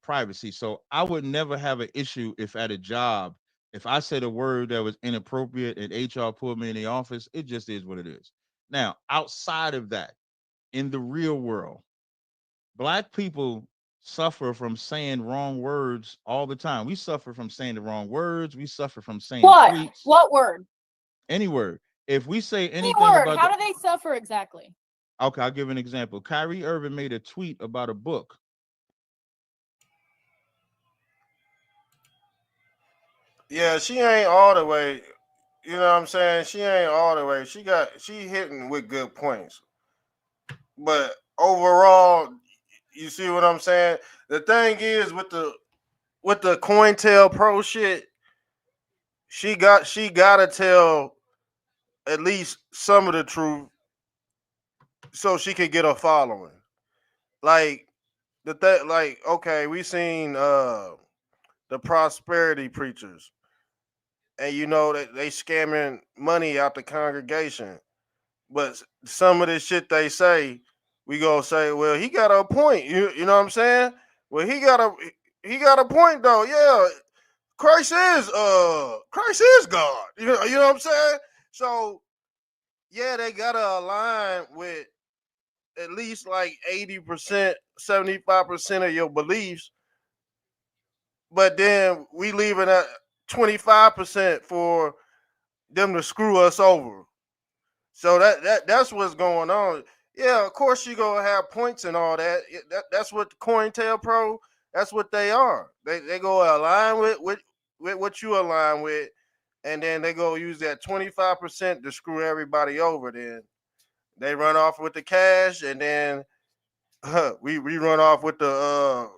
privacy. So I would never have an issue if at a job, if I said a word that was inappropriate and HR pulled me in the office. It just is what it is. Now, outside of that, in the real world, black people suffer from saying wrong words all the time. We suffer from saying the wrong words. We suffer from saying tweets.
What word?
Any word. If we say anything
word.
about
How do they suffer exactly?
Okay, I'll give an example. Kyrie Irving made a tweet about a book.
Yeah, she ain't all the way. You know what I'm saying? She ain't all the way. She hitting with good points. But overall, you see what I'm saying? The thing is with the with the COINTELPRO shit, she gotta tell at least some of the truth so she could get a following. Like like okay, we seen the prosperity preachers, and you know that they scamming money out the congregation. But some of the shit they say, we gonna say, well, he got a point. You know what I'm saying? Well, he got a point though. Yeah, Christ is God. You know what I'm saying? So yeah, they gotta align with at least like 80%, 75% of your beliefs. But then we leave it at 25% for them to screw us over. So that's what's going on. Yeah, of course you gonna have points and all that. That's what COINTELPRO. That's what they are. They go align with what you align with, and then they go use that 25% to screw everybody over. Then they run off with the cash, and then we run off with the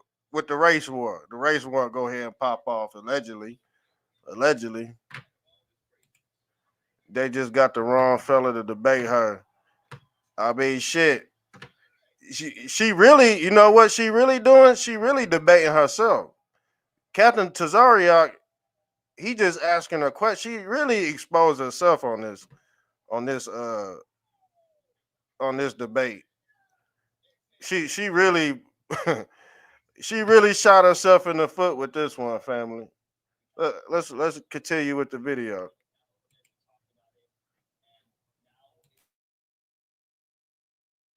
race war. The race war go ahead and pop off allegedly. Allegedly, they just got the wrong fella to debate her. I mean, shit. She really, you know what she really doing? She really debating herself. Captain TAZARYACH, he just asking her question. She really exposed herself on this uh on this debate. She really she really shot herself in the foot with this one, family. Let's continue with the video.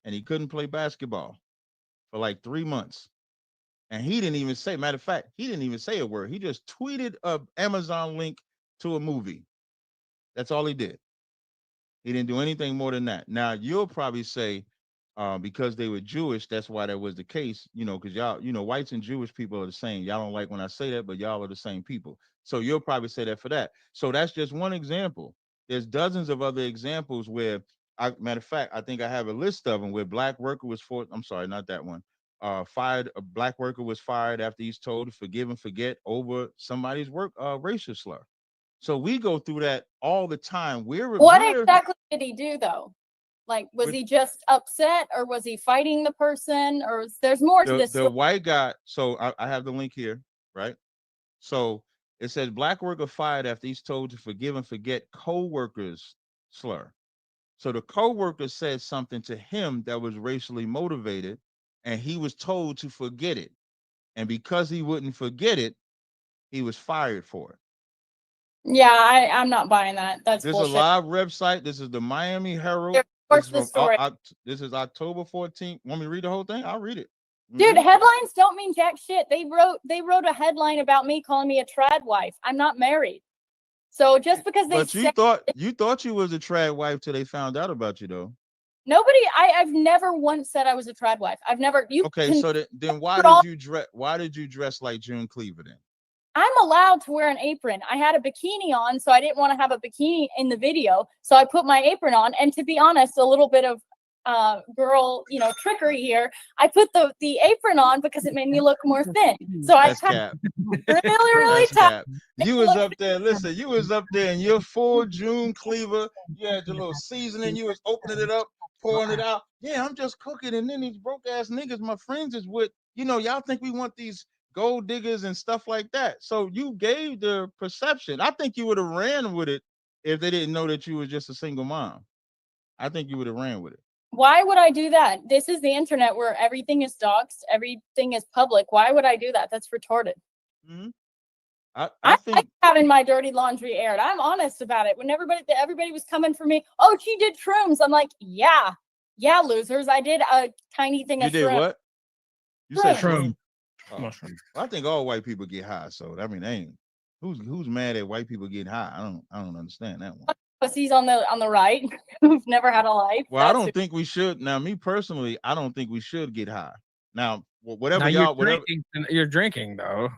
And he couldn't play basketball for like 3 months. And he didn't even say, matter of fact, he didn't even say a word. He just tweeted a Amazon link to a movie. That's all he did. He didn't do anything more than that. Now you'll probably say, because they were Jewish, that's why that was the case. Because y'all, whites and Jewish people are the same. Y'all don't like when I say that, but y'all are the same people. So you'll probably say that for that. So that's just one example. There's dozens of other examples where, matter of fact, I think I have a list of them where black worker was for. I'm sorry, not that one. Fired. A black worker was fired after he's told to forgive and forget over somebody's racial slur. So we go through that all the time.
What exactly did he do though? Like, was he just upset, or was he fighting the person, or there's more to this?
The white guy. So I have the link here, right? So it says black worker fired after he's told to forgive and forget co-workers slur. So the co-worker said something to him that was racially motivated, and he was told to forget it. And because he wouldn't forget it, he was fired for it.
Yeah, I'm not buying that. That's
There's
bullshit.
a live website. This is the Miami Herald. This is October 14th. Want me to read the whole thing? I'll read it.
Dude, headlines don't mean jack shit. They wrote a headline about me calling me a trad wife. I'm not married. So just because they
you thought you was a trad wife till they found out about you though.
Nobody, I've never once said I was a trad wife. I've never.
So then why did you dress like June Cleaver then?
I'm allowed to wear an apron. I had a bikini on, so I didn't want to have a bikini in the video. So I put my apron on. And to be honest, a little bit of girl, trickery here. I put the apron on because it made me look more thin. So
that's cap.
really tough.
You was up there. Listen, you was up there in your full June Cleaver. You had your little seasoning. You was opening it up, pouring it out. Yeah, I'm just cooking. And then these broke ass niggas, my friends is with, y'all think we want these gold diggers and stuff like that. So you gave the perception. I think you would have ran with it if they didn't know that you was just a single mom. I think you would have ran with it.
Why would I do that? This is the internet where everything is doxxed, everything is public. Why would I do that? That's retarded.
Mm-hmm.
I like having my dirty laundry aired. I'm honest about it. When everybody was coming for me, oh, she did shrooms. I'm like, yeah, losers. I did a tiny thing of shrooms.
You did what? You said
shroom.
Oh. Well, I think all white people get high. So I mean, who's mad at white people getting high? I don't understand that one.
Pussies on the right who've never had a life.
Well, I don't think we should. Now, me personally, I don't think we should get high. Now, whatever
you're drinking though.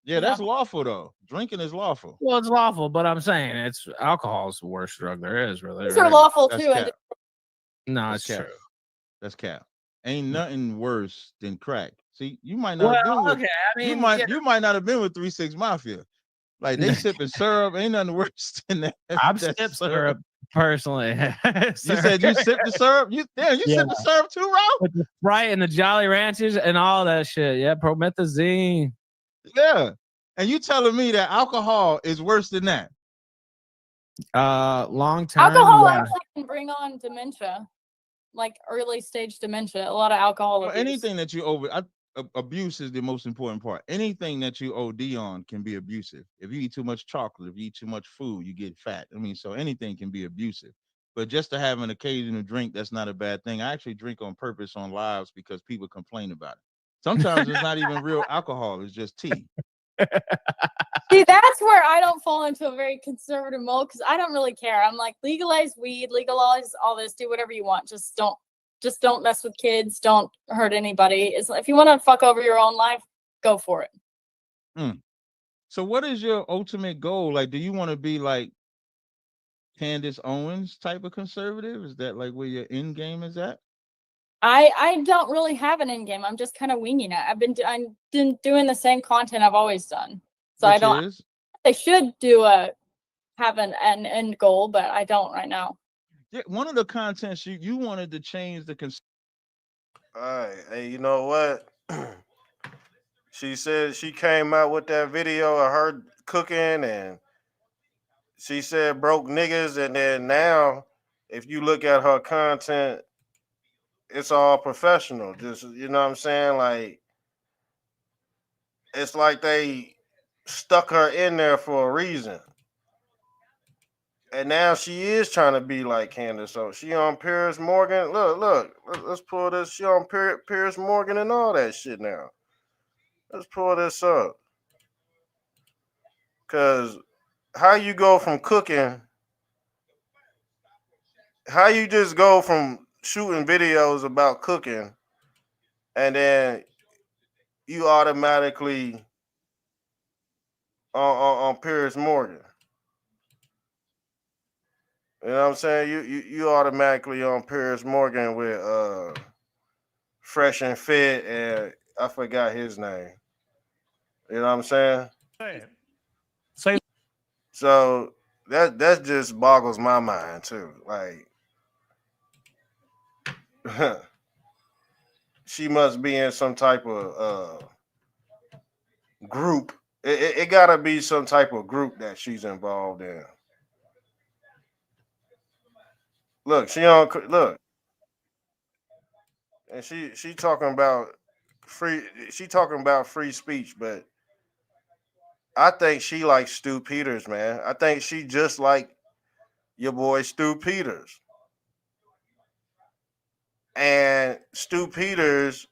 Yeah, that's lawful though. Drinking is lawful.
Well, it's lawful, but I'm saying alcohol is the worst drug there is. Really,
these are lawful too.
No, it's true. That's cap. Ain't nothing worse than crack. See, you might not
Well,
have been with
okay. I mean,
you might not have been with 3 6 Mafia. Like they sipping syrup, ain't nothing worse than that.
I've
that
sipped syrup personally.
You
Sir.
said you sipped the syrup? You
Yeah.
sipped the syrup too, Ralph?
With the Sprite and the Jolly Ranchers and all that shit. Yeah, promethazine.
Yeah. And you telling me that alcohol is worse than that?
Long term.
Alcohol
Yeah.
actually can bring on dementia, like early stage dementia. A lot of alcohol
Well,
abuse.
anything that you abuse is the most important part. Anything that you OD on can be abusive. If you eat too much chocolate, if you eat too much food, you get fat. I mean, so anything can be abusive. But just to have an occasional drink, that's not a bad thing. I actually drink on purpose on lives because people complain about it. Sometimes it's not even real alcohol, it's just tea.
See, that's where I don't fall into a very conservative mold because I don't really care. I'm like, legalize weed, legalize all this, do whatever you want. Just don't mess with kids. Don't hurt anybody. If you want to fuck over your own life, go for it.
So what is your ultimate goal? Like, do you want to be like Candace Owens type of conservative? Is that like where your end game is at?
I don't really have an end game. I'm just kind of winging it. I've been doing the same content I've always done. So
Which is?
I should have an end goal, but I don't right now.
Yeah, one of the contents you wanted to change the
All right, hey, you know what? She said she came out with that video of her cooking, and she said broke niggas, and then now, if you look at her content, it's all professional. Just you know what I'm saying? Like it's like they stuck her in there for a reason. And now she is trying to be like Candace. So she on Piers Morgan. Look. Let's pull this. She on Piers Morgan and all that shit now. Let's pull this up. Cause how you go from cooking? How you just go from shooting videos about cooking, and then you automatically on Piers Morgan? You know what I'm saying? You automatically on Piers Morgan with Fresh and Fit, and I forgot his name. You know what I'm saying?
Say
So that just boggles my mind too. Like she must be in some type of group. It gotta be some type of group that she's involved in. Look, look, and she talking about free. She talking about free speech, but I think she like Stu Peters, man. I think she just like your boy Stu Peters. And Stu Peters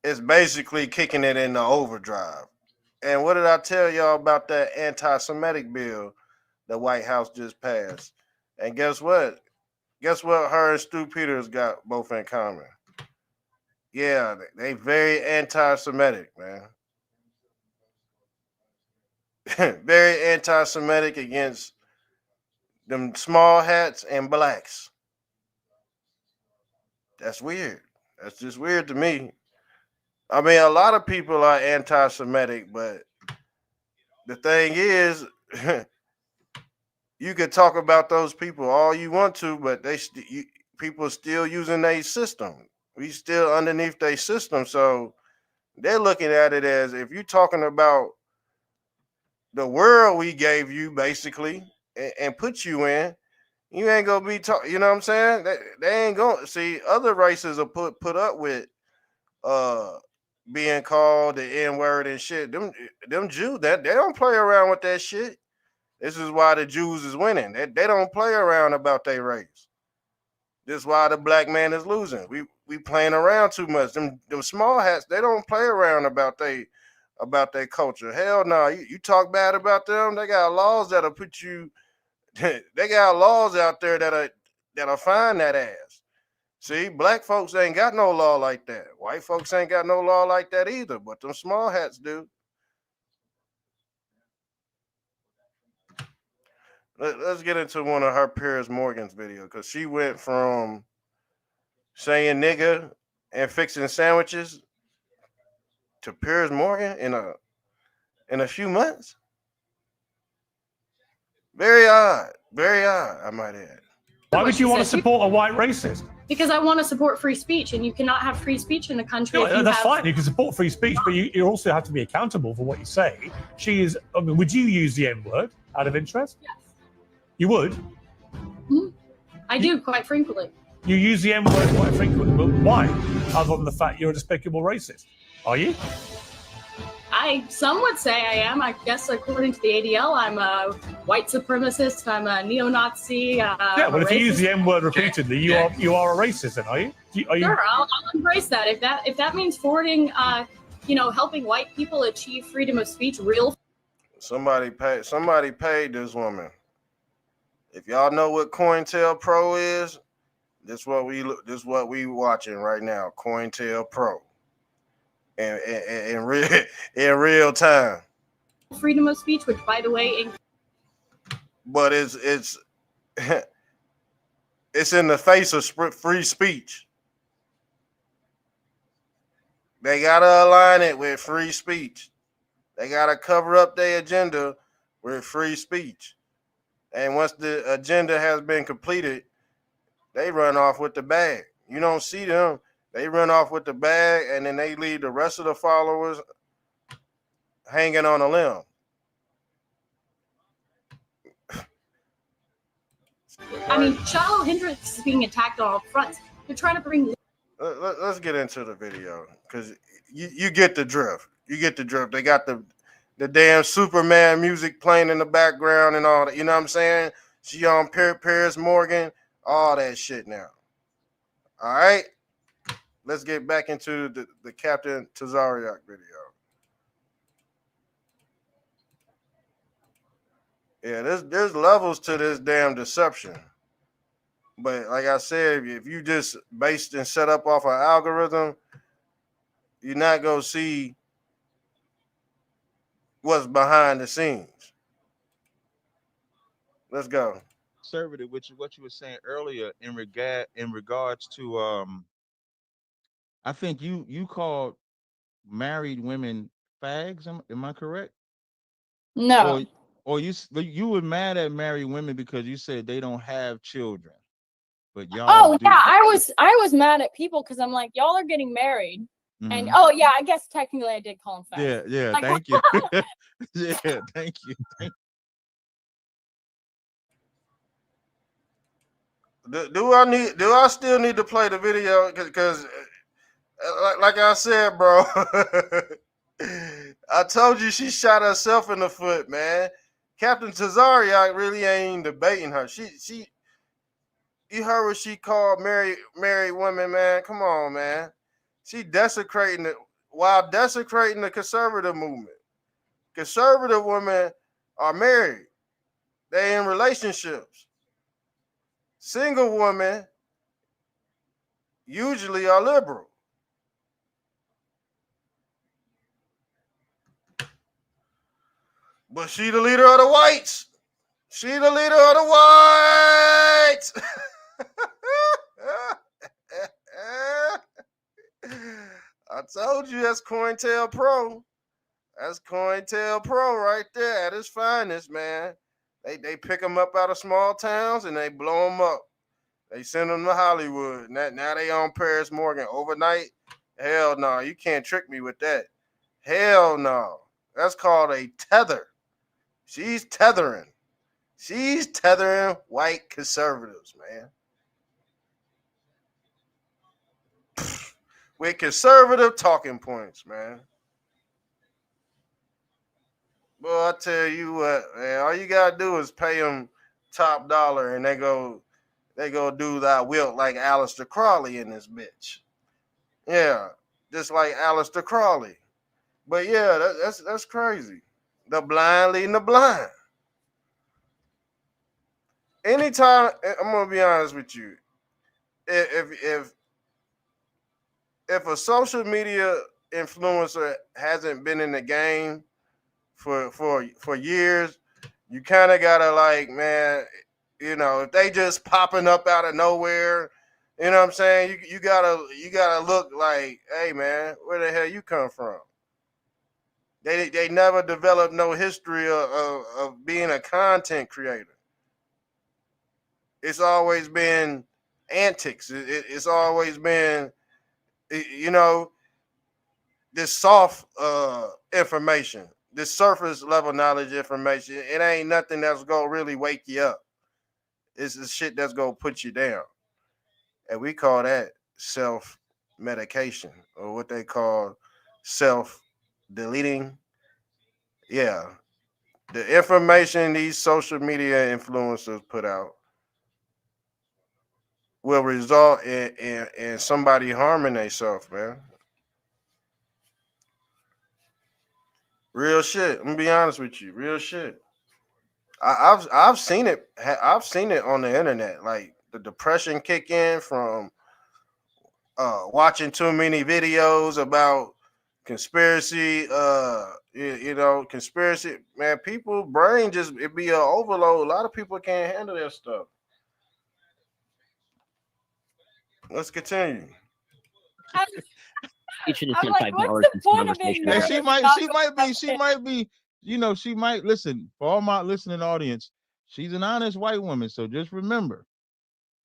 is basically kicking it in the overdrive. And what did I tell y'all about that anti-Semitic bill the White House just passed? And guess what? Guess what? Her and Stu Peters got both in common. Yeah, they very anti-Semitic, man. Very anti-Semitic against them small hats and blacks. That's weird. That's just weird to me. I mean, a lot of people are anti-Semitic, but the thing is, you could talk about those people all you want to, but people still using their system. We still underneath their system, so they're looking at it as if you're talking about the world we gave you basically and put you in, you ain't gonna be talk. You know what I'm saying? They ain't gonna see other races are put up with uh being called the N word and shit. Them Jews that they don't play around with that shit. This is why the Jews is winning. They don't play around about their race. This is why the black man is losing. We playing around too much. Them small hats, they don't play around about their culture. Hell no. You talk bad about them, they got laws that'll put you they got laws out there that'll find that ass. See, black folks ain't got no law like that. White folks ain't got no law like that either, but them small hats do. Let's get into one of her Piers Morgan's video because she went from saying nigga and fixing sandwiches to Piers Morgan in a few months. Very odd. Very odd, I might add.
Why would you want to support a white racist?
Because I want to support free speech, and you cannot have free speech in the country.
No, that's fine. You can support free speech, but you also have to be accountable for what you say. She is. I mean, would you use the N-word out of interest?
Yes.
You would.
I do quite frequently.
You use the N-word quite frequently, but why? Other than the fact you're a despicable racist, are you?
Some would say I am. I guess according to the ADL, I'm a white supremacist. I'm a neo-Nazi.
Yeah, but if you use the N-word repeatedly, you are a racist, then, are you? Are you?
Sure, I'll embrace that. If that means forwarding, helping white people achieve freedom of speech,
Somebody paid this woman. If y'all know what COINTELPRO is, this what we watching right now. COINTELPRO. In real time.
Freedom of speech, which, by the way,
but it's it's in the face of free speech. They gotta align it with free speech. They gotta cover up their agenda with free speech. And once the agenda has been completed, they run off with the bag. You don't see them. They run off with the bag, and then they leave the rest of the followers hanging on a limb.
I mean, Shallow Hendrix is being attacked on all fronts. They're trying to bring.
Let's get into the video, because you get the drift. You get the drift. They got the damn Superman music playing in the background and all that. You know what I'm saying? She on Piers Morgan, all that shit now. All right? Let's get back into the Captain TAZARYACH video. Yeah, there's levels to this damn deception. But like I said, if you just based and set up off an algorithm, you're not going to see what's behind the scenes. Let's go.
Conservative, which is what you were saying earlier in regards to I think you called married women fags. Am I correct?
No.
Or you were mad at married women because you said they don't have children, but y'all.
Oh yeah, I was mad at people because I'm like, y'all are getting married, and oh yeah, I guess technically I did call them fags.
Yeah,
Like,
thank you. Yeah, thank you.
Do I still need to play the video? Because like I said, bro, I told you she shot herself in the foot, man. Captain TAZARYACH really ain't debating her. She you heard what she called married women, man. Come on, man. She desecrating it while desecrating the conservative movement. Conservative women are married. They in relationships. Single women usually are liberal. But she the leader of the whites. She the leader of the whites. I told you that's COINTELPRO. That's COINTELPRO right there at its finest, man. They pick them up out of small towns and they blow them up. They send them to Hollywood. Now they on Piers Morgan overnight. Hell no, you can't trick me with that. Hell no. That's called a tether. She's tethering. She's tethering white conservatives, man. With conservative talking points, man. Well, I tell you what, man, all you gotta do is pay them top dollar and they go do that wilt like Aleister Crowley in this bitch. Yeah, just like Aleister Crowley. But yeah, that's crazy. The blind leading the blind. Anytime, I'm gonna be honest with you, if a social media influencer hasn't been in the game for years, you kind of gotta like, man, if they just popping up out of nowhere, You know what I'm saying? You gotta look like, hey man, where the hell you come from? They never developed no history of being a content creator. It's always been antics. It's always been, you know, this soft information, this surface level knowledge information. It ain't nothing that's gonna really wake you up. It's the shit that's gonna put you down, and we call that self medication, or what they call self deleting. Yeah, the information these social media influencers put out will result in somebody harming themselves, man. Real shit. I'm gonna be honest with you. Real shit. I've seen it. I've seen it on the internet. Like the depression kick in from watching too many videos about conspiracy. Conspiracy. Man, people brain just it be a overload. A lot of people can't handle that stuff. Let's continue.
You should have
I'm
spent
like,
5
what's
hours
the
in this
point of being
conversation.
And
nervous?
she might be, you know, she might listen. For all my listening audience, she's an honest white woman. So just remember,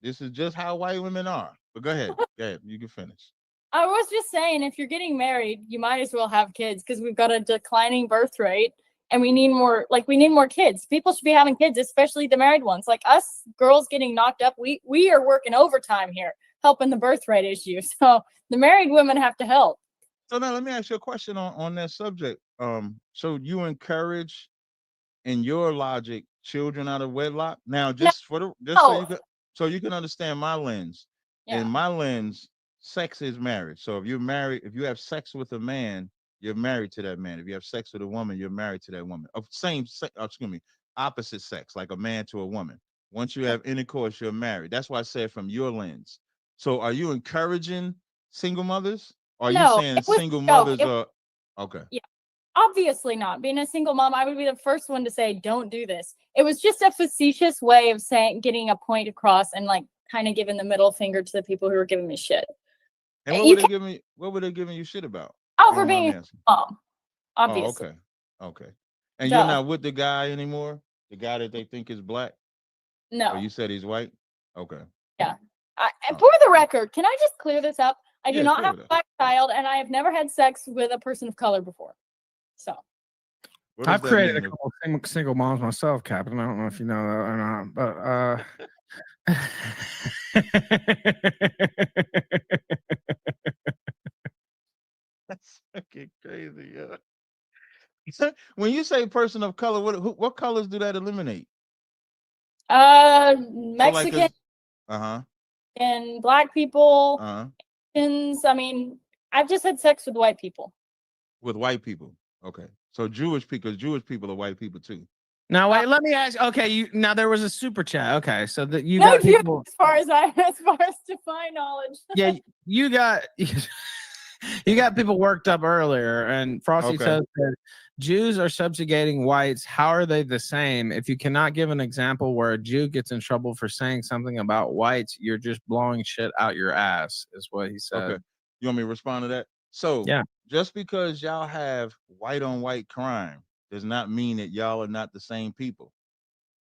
this is just how white women are. But go ahead, you can finish.
I was just saying, if you're getting married, you might as well have kids because we've got a declining birth rate and we need more. Like, we need more kids. People should be having kids, especially the married ones. Like us girls getting knocked up, we are working overtime here, helping the birth rate issue. So the married women have to help.
So now let me ask you a question on that subject. So you encourage, in your logic, children out of wedlock? Now, just so you can understand my lens.
Yeah.
In my lens, sex is marriage. So if you're married, if you have sex with a man, you're married to that man. If you have sex with a woman, you're married to that woman. Of same sex, excuse me, opposite sex, like a man to a woman. Once you have intercourse, you're married. That's why I said from your lens. So are you encouraging single mothers? Or are you
No,
saying
it was
single
a joke.
mothers are okay?
Yeah, obviously not. Being a single mom, I would be the first one to say, don't do this. It was just a facetious way of saying, getting a point across and like kind of giving the middle finger to the people who were giving me shit.
And what were they giving you shit about?
Oh,
You
for
don't mind
being
me asking.
a mom,
Oh,
obviously.
okay. Okay. And you're
Duh.
not with the guy anymore? The guy that they think is black?
No.
Or you said he's white? Okay.
Yeah. And
Oh.
for the record, can I just clear this up? I do
Yeah,
not
clear
have
it
a
up.
black child, and I have never had sex with a person of color before. So
What does
I've
that
created a
mean?
couple of single moms myself, Captain. I don't know if you know that or not, but
That's fucking crazy, yeah. When you say person of color, what colors do that eliminate?
Mexican
Uh-huh.
and black people,
Uh-huh.
Asians. I mean, I've just had sex with white people.
With white people. Okay. So Jewish people are white people too.
Now wait, let me ask. Okay, now there was a super chat. Okay, so that you
No,
got people.
as far as to my knowledge.
Yeah, you got you got people worked up earlier, and Frosty
Okay.
says that Jews are subjugating whites. How are they the same? If you cannot give an example where a Jew gets in trouble for saying something about whites, you're just blowing shit out your ass, is what he said.
Okay. You want me to respond to that? So
Yeah.
just because y'all have white on white crime does not mean that y'all are not the same people.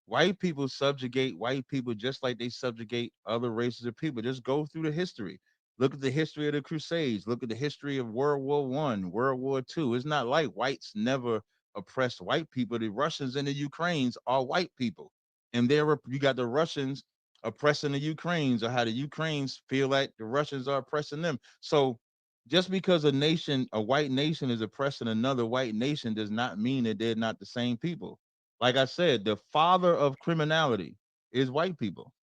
White people subjugate white people just like they subjugate other races of people. Just go through the history. Look at the history of the Crusades. Look at the history of World War One, World War II. It's not like whites never oppressed white people. The Russians and the Ukrainians are white people, and you got the Russians oppressing the Ukrainians, or how the Ukrainians feel like the Russians are oppressing them. So just because a white nation is oppressing another white nation does not mean that they're not the same people. Like I said, the father of criminality is white people.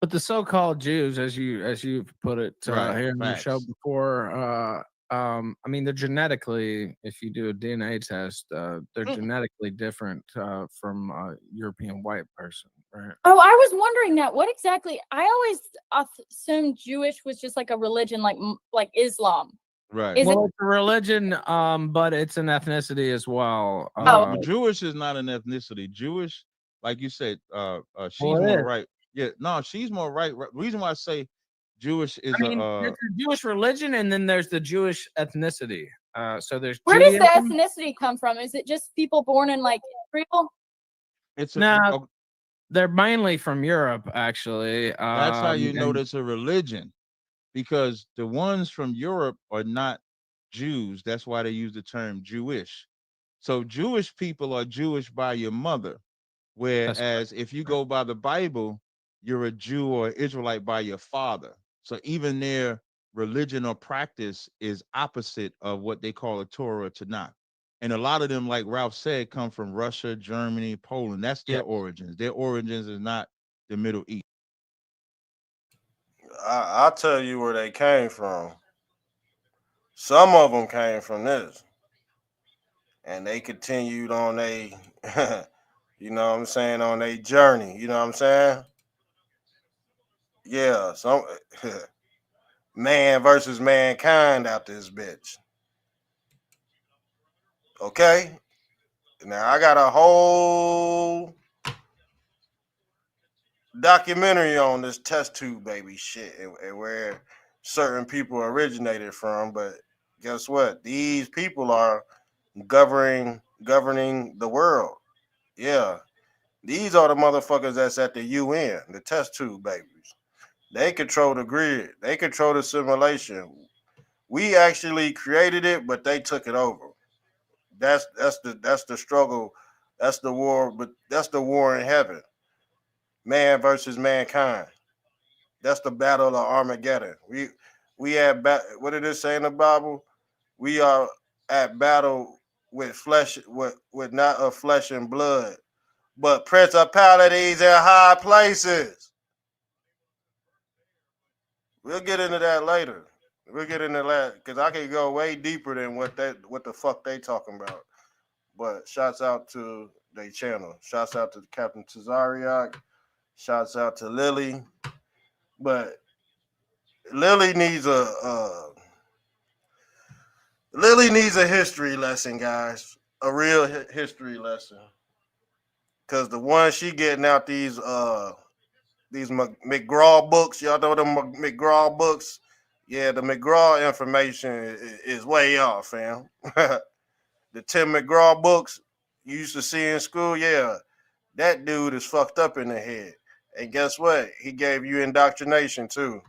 But the so-called Jews, as you put it
Right,
here in your show
facts.
before, I mean, they're genetically, if you do a DNA test, they're genetically different from a European white person, right?
Oh, I was wondering that. What exactly? I always assumed Jewish was just like a religion, like Islam.
Right.
Well, it's a religion, but it's an ethnicity as well.
No, Jewish is not an ethnicity. Jewish, like you said, she's
Well, it
more
is.
right. Yeah, no, she's more right. Reason why I say Jewish is
I mean, there's the Jewish religion, and then there's the Jewish ethnicity. So there's
Where does the
Judaism.
ethnicity come from? Is it just people born in like Israel?
it's
No, they're mainly from Europe, actually.
that's how you know
And
that's a religion, because the ones from Europe are not Jews. That's why they use the term Jewish. So Jewish people are Jewish by your mother,
that's right.
whereas if you go by the Bible, you're a Jew or Israelite by your father. So even their religion or practice is opposite of what they call a Torah or Tanakh. And a lot of them, like Ralph said, come from Russia, Germany, Poland. That's their
Yep.
origins. Their origins is not the Middle East.
I'll tell you where they came from. Some of them came from this, and they continued on a, you know what I'm saying, on a journey. You know what I'm saying? Yeah, some man versus mankind out this bitch. Okay, now I got a whole documentary on this test tube baby shit and where certain people originated from, but guess what? These people are governing the world. Yeah. These are the motherfuckers that's at the UN, the test tube babies. They control the grid. They control the simulation. We actually created it, but they took it over. That's the struggle. That's the war, but that's the war in heaven. Man versus mankind. That's the battle of Armageddon. We at what did it say in the Bible? We are at battle with flesh, with not of flesh and blood, but principalities in high places. We'll get into that later. We'll get into that because I can go way deeper than what the fuck they talking about. But shouts out to their channel. Shouts out to Captain TAZARYACH. Shouts out to Lily. But Lily needs Lily needs a history lesson, guys. A real history lesson. Cause the one she getting out these McGraw books, y'all know them McGraw books. Yeah, the McGraw information is way off, fam. The Tim McGraw books you used to see in school, yeah, that dude is fucked up in the head. And guess what? He gave you indoctrination too.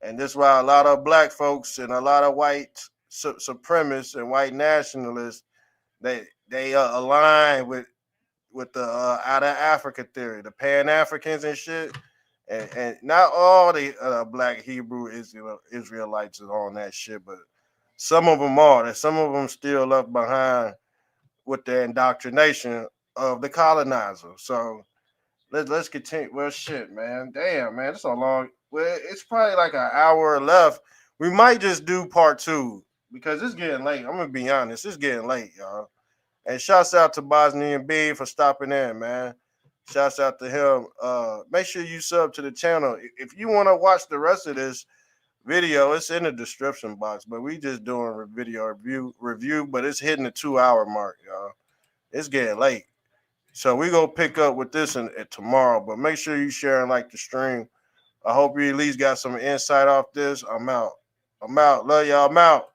And this is why a lot of black folks and a lot of white supremacists and white nationalists they align with the out of Africa theory, the Pan Africans and shit. And not all the black Hebrew Israelites is on that shit, but some of them are. And some of them still left behind with the indoctrination of the colonizer. So let's continue. Well, shit, man. Damn, man. It's so long. Well, it's probably like an hour left. We might just do part 2 because it's getting late. I'm gonna be honest. It's getting late, y'all. And shouts out to Bosnian B for stopping in, man. Shouts out to him. Make sure you sub to the channel. If you want to watch the rest of this video, it's in the description box. But we just doing a video review, but it's hitting the 2-hour mark, y'all. It's getting late. So we gonna pick up with this tomorrow. But make sure you share and like the stream. I hope you at least got some insight off this. I'm out. Love y'all. I'm out.